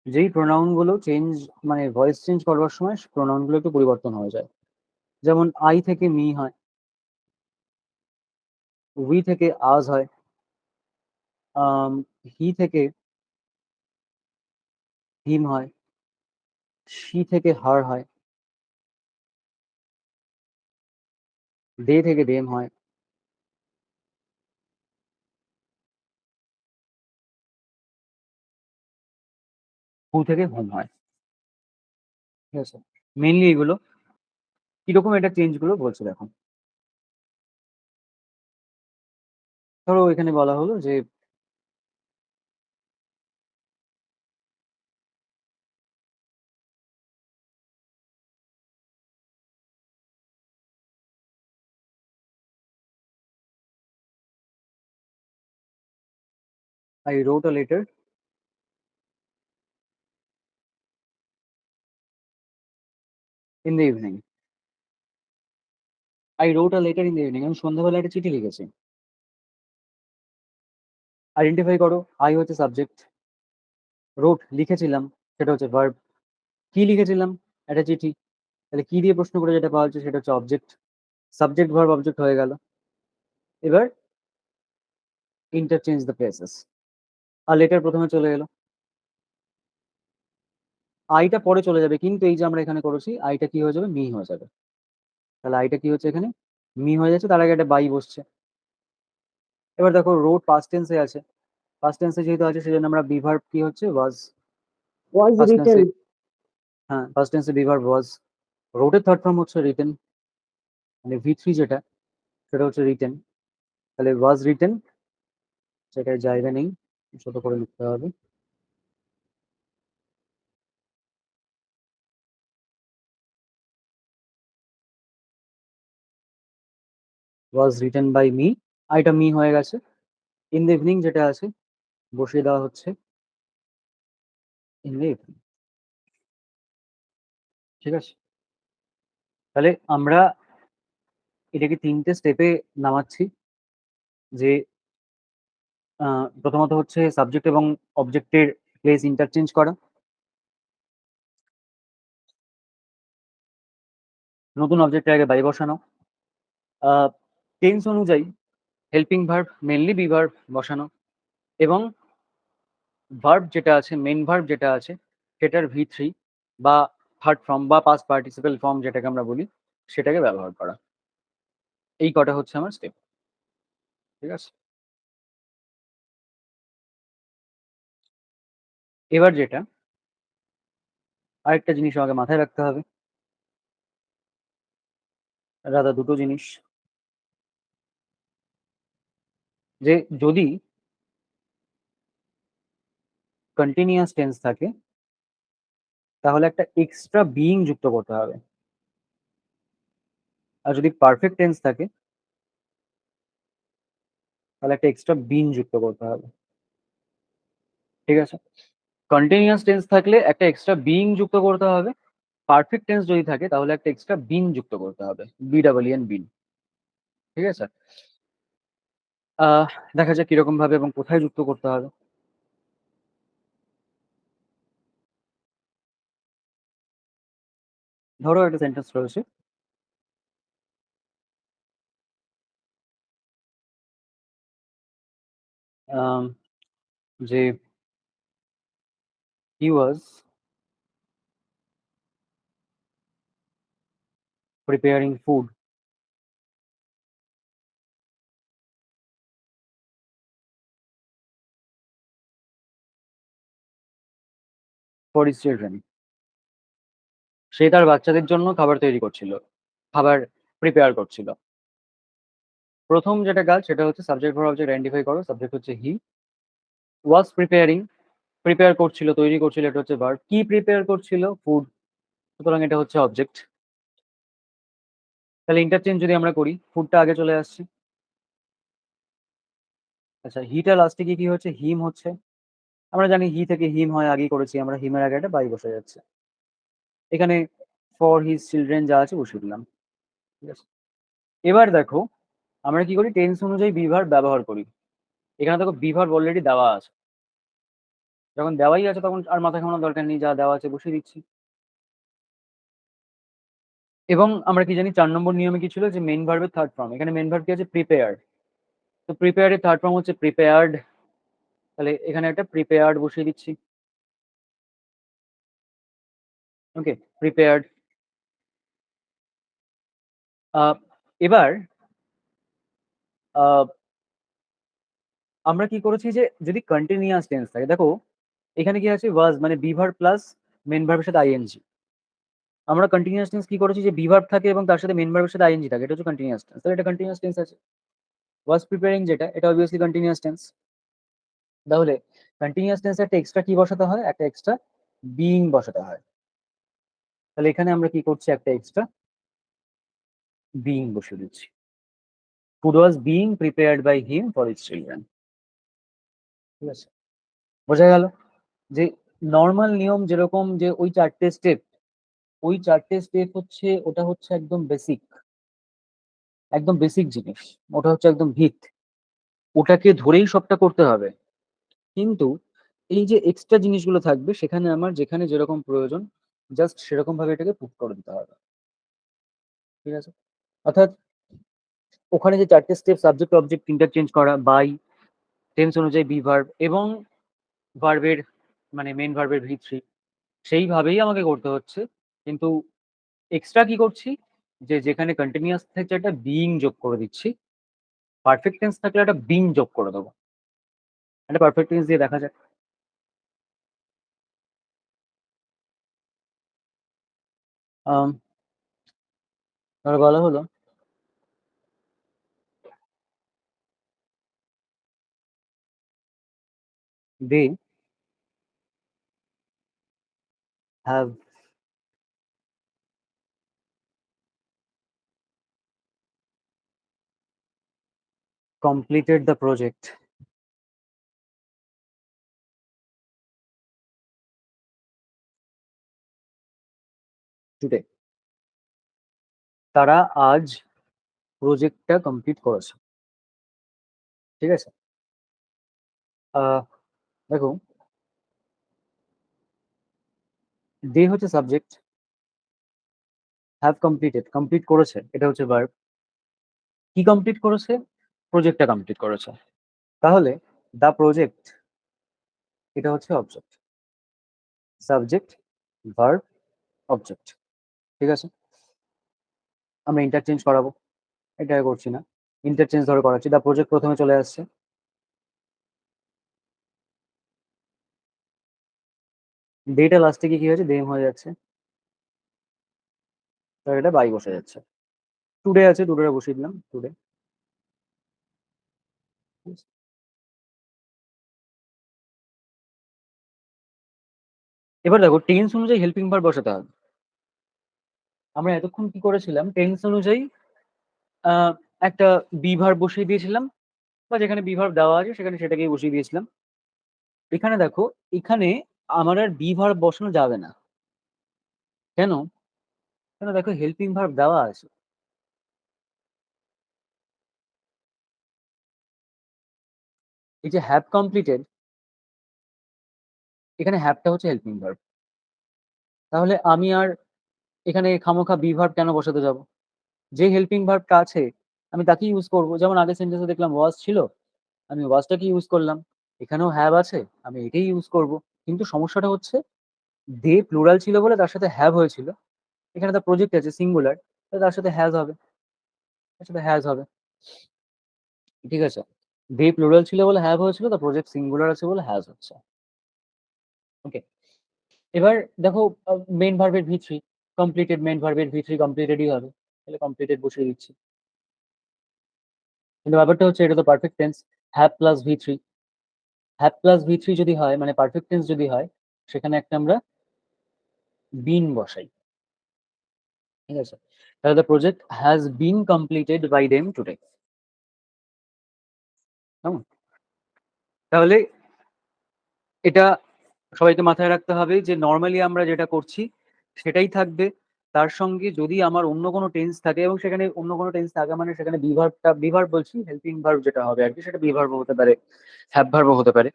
যেই প্রোনাউন গুলো চেঞ্জ মানে ভয়েস চেঞ্জ করবার সময় প্রোনাউন গুলো একটু পরিবর্তন হয়ে যায়। যেমন আই থেকে মি হয়, উই থেকে আজ হয়, হি থেকে হিম হয়, শি থেকে হার হয়, দে থেকে দেম হয়, হু থেকে হুম হয়। ঠিক আছে, মেনলি এগুলো কিরকম এটা চেঞ্জ গুলো বলছে দেখো। ধরো এখানে বলা হলো যে I wrote a letter in the evening. I wrote a letter in the evening. আমি সন্ধ্যাবেলা একটা চিঠি লিখেছি। আইডেন্টিফাই করো, আই হচ্ছে সাবজেক্ট, রোট লিখেছিলাম সেটা হচ্ছে ভার্ব, কি লিখেছিলাম একটা চিঠি, তাহলে কি দিয়ে প্রশ্ন করে যেটা পাওয়া যাচ্ছে সেটা হচ্ছে অবজেক্ট, সাবজেক্ট ভার্ব অবজেক্ট হয়ে গেল। এবার ইন্টারচেঞ্জ দ্য প্লেসেস, আর লেটার প্রথমে চলে এলো, আইটা পরে চলে যাবে, কিন্তু এই যে আমরা এখানে করেছি আইটা কি হয়ে যাবে, মি হয়ে যাবে। তাহলে আইটা কি হচ্ছে এখানে, মি হয়ে যাচ্ছে, তার আগে একটা বাই বসছে। এবার দেখো রোড পাস্ট টেন্সে আছে, ফার্স্ট টেন্সে যেহেতু আছে সেজন্য আমরা বি ভার্ব কি হচ্ছে ওয়াজ, was ফার্স্ট টেন্সে written, হ্যাঁ ফার্স্ট টেন্সে বি ভার্ব ওয়াজ, রোটের থার্ড ফর্ম হচ্ছে রিটেন, মানে ভি থ্রি যেটা সেটা হচ্ছে রিটেন, তাহলে ওয়াজ রিটেন সেটার জায়গা নেই, ছোট করে লিখতে হবে। ওয়াজ রিটেন বাই মি, আর এটা মি হয়ে গেছে। ইন দ্য ইভিনিং যেটা আছে বসিয়ে দেওয়া হচ্ছে ইন দ্য ইভিনিং, ঠিক আছে। তাহলে আমরা এটাকে তিনটে স্টেপে নামাচ্ছি, যে প্রথমত হচ্ছে সাবজেক্ট এবং অবজেক্টের প্লেস ইন্টারচেঞ্জ করা, নতুন অবজেক্টের আগে বাই বসানো, টেন্স অনুযায়ী helping verb mainly be verb বসানো, এবং ভার্ব যেটা আছে মেন ভার্ব যেটা আছে সেটার ভি থ্রি বা থার্ড ফর্ম বা পাস্ট পার্টিসিপেল ফর্ম যেটাকে আমরা বলি সেটাকে ব্যবহার করা। এই কটা হচ্ছে আমার স্টেপ, ঠিক আছে। এবার যেটা আরেকটা জিনিস আমাকে মাথায় রাখতে হবে, দাদা দুটো জিনিস, যে যদি কন্টিনিউয়াস টেন্স থাকে তাহলে একটা এক্সট্রা বিইং যুক্ত করতে হবে, আর যদি পারফেক্ট টেন্স থাকে তাহলে একটা এক্সট্রা বিন যুক্ত করতে হবে, ঠিক আছে। কন্টিনিউয়াস টেন্স থাকলে একটা এক্সট্রা বিইং যুক্ত করতে হবে, পারফেক্ট টেন্স যদি থাকে তাহলে একটা এক্সট্রা বিন যুক্ত করতে হবে, বি ডাবল এন বিন, ঠিক আছে। দেখা যাক কিরকম ভাবে এবং কোথায় যুক্ত করতে হবে। ধরো একটা সেন্টেন্স রয়েছে, যে he was preparing food for his children, সে তার বাচ্চাদের জন্য খাবার তৈরি করছিল, খাবার প্রিপেয়ার করছিল। প্রথম যেটা কাজ সেটা হচ্ছে সাবজেক্ট ভার্ব অবজেক্ট আইডেন্টিফাই করো, সাবজেক্ট হচ্ছে হি, ওয়াজ প্রিপেয়ারিং প্রিপেয়ার করছিল তৈরি করছিল, এটা হচ্ছে ভার্ব, কি প্রিপেয়ার করছিল ফুড, সুতরাং এটা হচ্ছে অবজেক্ট। তাহলে ইন্টারচেঞ্জ যদি আমরা করি ফুডটা আগে চলে আসছে, আচ্ছা হিটা লাস্টে গিয়ে কি হচ্ছে হিম হচ্ছে, আমরা জানি হি থেকে হিম হয় আগেই করেছি আমরা, হিমের আগে একটা বাই বসে যাচ্ছে, এখানে ফর হিজ চিলড্রেন যা আছে বসিয়ে দিলাম, ঠিক আছে। এবার দেখো আমরা কি করি টেন্স অনুযায়ী বি ভার্ব ব্যবহার করি, এখানে দেখো বি ভার্ব অলরেডি দেওয়া আছে, যখন দেওয়াই আছে তখন আর মাথা ঘামানোর দরকার নেই, যা দেওয়া আছে বসিয়ে দিচ্ছি। এবং আমরা কি জানি 4 নম্বর নিয়মে কি ছিল, যে মেইন ভার্বের থার্ড ফর্ম, এখানে মেইন ভার্ব কি আছে প্রিপেয়ার্ড, তো প্রিপেয়ার্ডের থার্ড ফর্ম হচ্ছে প্রিপেয়ার্ড, তাহলে এখানে একটা প্রিপেয়ার্ড বসিয়ে দিচ্ছি, ওকে প্রিপেয়ার্ড। এবার আহ, আমরা কি করেছি যে যদি কন্টিনিউয়াস টেন্স থাকে, দেখো এখানে কি আছে ওয়াজ মানে বি ভার্ব প্লাস মেন ভার্বের সাথে আইএনজি, আমরা কন্টিনিউয়াস টেন্স কি করেছি যে বি ভার্ব থাকে এবং তার সাথে মেন ভার্বের সাথে আইএনজি থাকে, এটা হচ্ছে কন্টিনিউয়াস টেন্স, তাহলে এটা কন্টিনিউয়াস টেন্স আছে। ওয়াজ প্রিপেয়ারিং যেটা এটা অবভিয়াসলি কন্টিনিউয়াস টেন্স, তাহলে কন্টিনিউয়াস টেন্সে একটা এক্সট্রা কি বসাতে হয়, একটা এক্সট্রা বিইং বসাতে হয়, তাহলে এখানে আমরা কি করছি একটা এক্সট্রা বিইং বসিয়ে দিচ্ছি, food was being prepared by him for his children, ঠিক আছে। বোঝা গেল যে নর্মাল নিয়ম যেরকম যে ওই চারটে স্টেপ, ওই চারটে স্টেপ হচ্ছে ওটা হচ্ছে একদম বেসিক, একদম বেসিক জিনিস, ওটা হচ্ছে একদম ভিত, ওটাকে ধরেই সবটা করতে হবে। কিন্তু এই যে এক্সট্রা জিনিসগুলো থাকবে সেখানে আমার যেখানে যেরকম প্রয়োজন জাস্ট সেরকম ভাবে এটাকে পুট করে দিতে হবে, ঠিক আছে। অর্থাৎ ওখানে যে চারটে স্টেপ সাবজেক্ট অবজেক্ট ইন্টারচেঞ্জ করা, বাই, টেন্স অনুযায়ী বি ভার্ব এবং ভার্বের মানে মেন ভার্বের ভি থ্রি, সেইভাবেই আমাকে করতে হচ্ছে, কিন্তু এক্সট্রা কি করছি যে যেখানে কন্টিনিউয়াস থাকছে একটা বিইং যোগ করে দিচ্ছি, পারফেক্ট টেন্স থাকলে একটা বিং যোগ করে দেবো, একটা পারফেক্ট টেন্স দিয়ে দেখা যাক। ধরো বলা হলো they have completed the project today. তারা আজ প্রজেক্টটা কমপ্লিট করেছে। ঠিক আছে, দেখো দে হচ্ছে সাবজেক্ট, হ্যাভ কমপ্লিটেড কমপ্লিট করেছে এটা হচ্ছে ভার্ব। কি কমপ্লিট করেছে? প্রজেক্টটা কমপ্লিট করেছে। তাহলে দ্য প্রজেক্ট এটা হচ্ছে অবজেক্ট, সাবজেক্ট ভার্ব অবজেক্ট। ঠিক আছে, আমরা ইন্টারচেঞ্জ করাবো, এটা করছি না, ইন্টারচেঞ্জ ধরে করাচ্ছি। দ্য প্রজেক্ট প্রথমে চলে আসছে, ডেটা লাস্টে কি হয়েছে? দেম হয়ে যাচ্ছে, তাহলে এটা বাই বসে যাচ্ছে। টুডে আছে, টুডে বসিয়ে দিলাম টুডে। এবার দেখো টেন্স অনুযায়ী হেল্পিং ভার্ব বসাতে হবে। আমরা এতক্ষণ কি করেছিলাম? টেন্স অনুযায়ী একটা বি ভার্ব বসিয়ে দিয়েছিলাম, বা যেখানে বি ভার্ব দেওয়া আছে সেখানে সেটাকেই বসিয়ে দিয়েছিলাম। এখানে দেখো, এখানে আমার আর বি ভার্ব বসানো যাবে না। কেন? কেন দেখো হেল্পিং ভার্ব দেওয়া আছে। এই যে হ্যাভ কমপ্লিটেড, এখানে হ্যাভটা হচ্ছে হেল্পিং ভার্ব। তাহলে আমি আর এখানে খামোখা বি ভার্ব কেন বসাতে যাব? যে হেল্পিং ভার্বটা আছে আমি তাকেই ইউজ করব। যেমন আগের সেন্টেন্সে দেখলাম ওয়াজ ছিল, আমি ওয়াজটাকে ইউজ করলাম। এখানেও হ্যাভ আছে, আমি এটাই ইউজ করব। কিন্তু সমস্যাটা হচ্ছে দে প্লুরাল ছিল বলে তার সাথে হ্যাভ হয়েছিল। এখানে তার প্রজেক্ট আছে সিঙ্গুলার, তার সাথে হ্যাজ হবে, তার সাথে হ্যাজ হবে। ঠিক আছে, দে প্লুরাল ছিল বলে হ্যাভ হয়েছিল, তার প্রজেক্ট সিঙ্গুলার আছে বলে হ্যাজ হচ্ছে। ওকে, এবার দেখো মেইন ভার্বের ভি থ্রি কমপ্লিটেড, মেইন ভার্বের ভি থ্রি কমপ্লিটেডই হবে, তাহলে কমপ্লিটেড বসিয়ে দিচ্ছি। কিন্তু ব্যাপারটা হচ্ছে এটা তো perfect tense, have plus V three. Have plus V three যদি হয় মানে পারফেক্ট টেন্স যদি হয়, সেখানে একটা আমরা বিন বসাই। ঠিক আছে, তাহলে the project has been completed by them today. কেমন? তাহলে এটা সবাইকে মাথায় রাখতে হবে যে নর্মালি আমরা যেটা করছি সেটাই থাকবে। তার সঙ্গে যদি আমার অন্য কোনো টেন্স থাকে, এবং সেখানে অন্য কোনো টেন্স থাকে মানে সেখানে বিভার্ব বলছি, হেল্পিং ভার্ব যেটা হবে আর কি, সেটা বিভার্ব হতে পারে, হ্যাভ ভার্ব হতে পারে,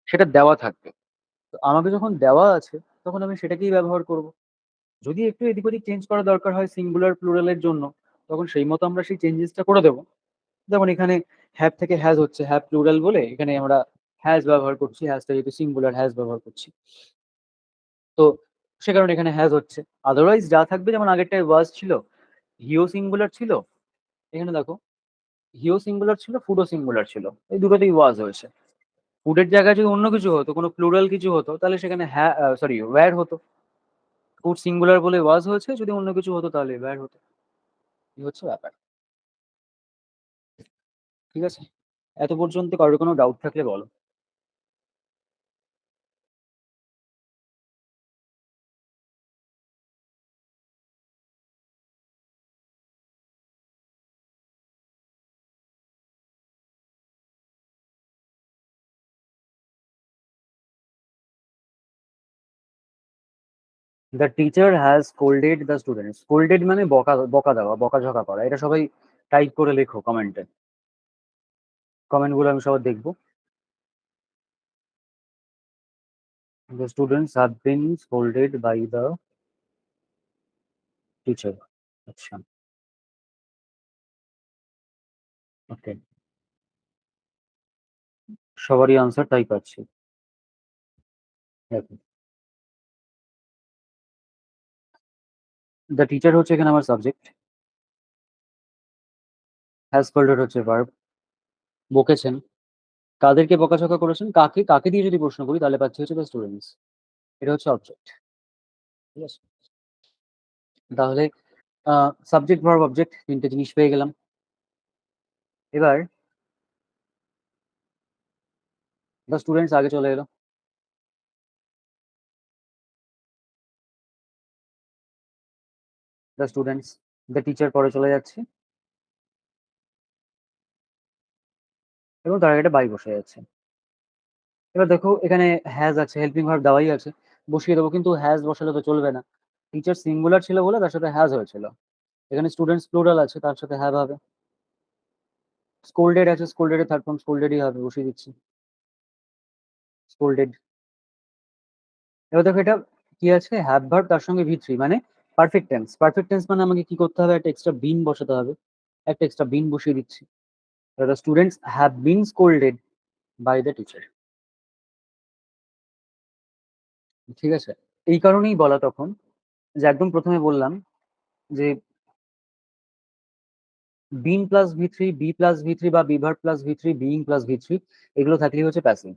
সেটা দেওয়া থাকবে। তো আমাকে যখন দেওয়া আছে তখন আমি সেটাকেই ব্যবহার করব। যদি একটু এদিক ওদিক চেঞ্জ করা দরকার হয় সিঙ্গুলার প্লুরালের জন্য, তখন সেই মতো আমরা সেই চেঞ্জেসটা করে দেবো। যেমন এখানে হ্যাভ থেকে হ্যাজ হচ্ছে, হ্যাভ প্লুরাল বলে এখানে আমরা হ্যাজ ব্যবহার করছি, হ্যাজটা যেহেতু সিঙ্গুলার হ্যাজ ব্যবহার করছি, তো সে কারণে এখানে হ্যাজ হচ্ছে। আদারওয়াইজ যা থাকবে, যেমন আগেরটায় ওয়াজ ছিল, হিও সিঙ্গুলার ছিল, এখানে দেখো হিও সিঙ্গুলার ছিল, ফুডও সিঙ্গুলার ছিল, এই দুটোতেই ওয়াজ হয়েছে। ফুডের জায়গায় যদি অন্য কিছু হতো, কোনো প্লুরাল কিছু হতো, তাহলে সেখানে ওয়্যার হতো। ফুড সিঙ্গুলার বলে ওয়াজ হয়েছে, যদি অন্য কিছু হতো তাহলে ওয়্যার হতো। এই হচ্ছে ব্যাপার। ঠিক আছে, এত পর্যন্ত কারোর কোনো ডাউট থাকলে বলো। The teacher has scolded the student. Scolded মানে বকা বকা দেওয়া, বকাঝকা করা। এটা সবাই টাইপ করে লেখো কমেন্টে, কমেন্টগুলো আমি সবাই দেখবো। The students have been scolded by the teacher. আচ্ছা, ওকে, সবারই আনসার তাই পাচ্ছি। দ্য টিচার হচ্ছে এখানে আমার সাবজেক্ট, হ্যাজ স্কোল্ডেড হচ্ছে ভার্ব, বকেছেন কাদেরকে বকাঝকা করেছেন, কাকে কাকে দিয়ে যদি প্রশ্ন করি তাহলে পাচ্ছি হচ্ছে দ্য স্টুডেন্টস। এটা হচ্ছে অবজেক্ট। ঠিক আছে, তাহলে সাবজেক্ট ভার্ব অবজেক্ট তিনটে জিনিস পেয়ে গেলাম। এবার দ্য স্টুডেন্টস আগে চলে এলো, দ্য স্টুডেন্টস, দ্য টিচার পরে চলে যাচ্ছে এবং তার আগে একটা বাই বসে যাচ্ছে। এবার দেখো এখানে হ্যাজ আছে, হেল্পিং ভার্ব দেওয়াই আছে, বসিয়ে দেবো, কিন্তু হ্যাজ বসালে তো চলবে না। টিচার সিঙ্গুলার ছিল বলে তার সাথে হ্যাজ হয়েছিল। এখানে স্টুডেন্টস প্লুরাল আছে, তার সাথে হ্যাভ হবে। স্কোল্ডেড আছে, স্কোল্ডেড থার্ড ফর্ম স্কোল্ডেডই হবে, বসিয়ে দিচ্ছি স্কোল্ডেড। এবার দেখো এটা কি আছে, হ্যাভ ভার্ব তার সঙ্গে ভি3 মানে পারফেক্ট টেন্স। পারফেক্ট টেন্স মানে আমাকে কি করতে হবে, একটা এক্সট্রা বিন বসাতে হবে, একটা এক্সট্রা বিন বসিয়ে দিচ্ছি। The students have been scolded by the teacher. ঠিক আছে, এই কারণেই বলা তখন যে একদম প্রথমে বললাম যে বিন প্লাস ভি3, বি প্লাস ভি3 বা বিভার প্লাস ভি3, বিইং প্লাস ভি3 এগুলো থাকলেই হচ্ছে প্যাসিভ।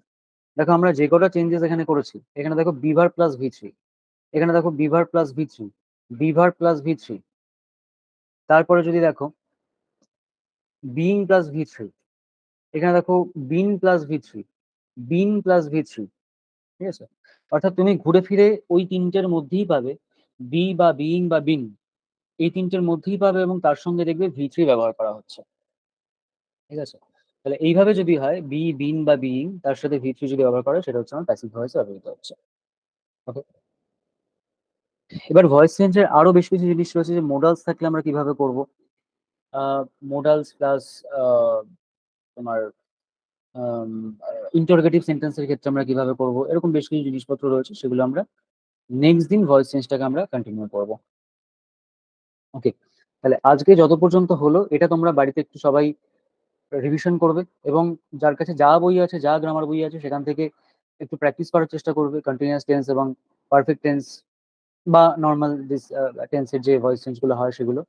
দেখো আমরা যে কটা চেঞ্জেস এখানে করেছি, এখানে দেখো বিভার প্লাস ভি3, এখানে দেখো বিভার প্লাস ভি3, বিভার প্লাস ভি3, তারপরে যদি দেখো বিইং প্লাস ভি3, এখানে দেখো বিন প্লাস ভি3, বিন প্লাস ভি3। ঠিক আছে, অর্থাৎ তুমি ঘুরে ফিরে ওই তিনটের মধ্যেই পাবে, বি বা বিইং বা বিং, এই তিনটের মধ্যেই পাবে এবং তার সঙ্গে দেখবে ভি3 ব্যবহার করা হচ্ছে। ঠিক আছে, তাহলে এইভাবে যদি হয় বি বিন বা বিইং তার সাথে ভি3 যদি ব্যবহার করে সেটা হচ্ছে আমার প্যাসিভ ভয়েসে ব্যবহৃত হচ্ছে। ওকে, এবার ভয়েস চেঞ্জের আরো বেশ কিছু জিনিস রয়েছে, যে মোডালস থাকলে আমরা কিভাবে করব, মোডালস প্লাস তোমার ইন্টারোগেটিভ সেন্টেন্সের ক্ষেত্রে আমরা কিভাবে করব, এরকম বেশ কিছু জিনিসপত্র রয়েছে, সেগুলো আমরা নেক্সট দিন ভয়েস চেঞ্জটাকে আমরা কন্টিনিউ করব। ওকে, তাহলে আজকে যত পর্যন্ত হলো এটা তোমরা বাড়িতে একটু সবাই রিভিশন করবে এবং যার কাছে যা বই আছে, যা গ্রামার বই আছে সেখান থেকে একটু প্র্যাকটিস করার চেষ্টা করবে কন্টিনিউয়াস টেন্স এবং পারফেক্ট টেন্স বা নর্মাল টেন্সের যে ভয়েস চেঞ্জ গুলো হয় সেগুলো।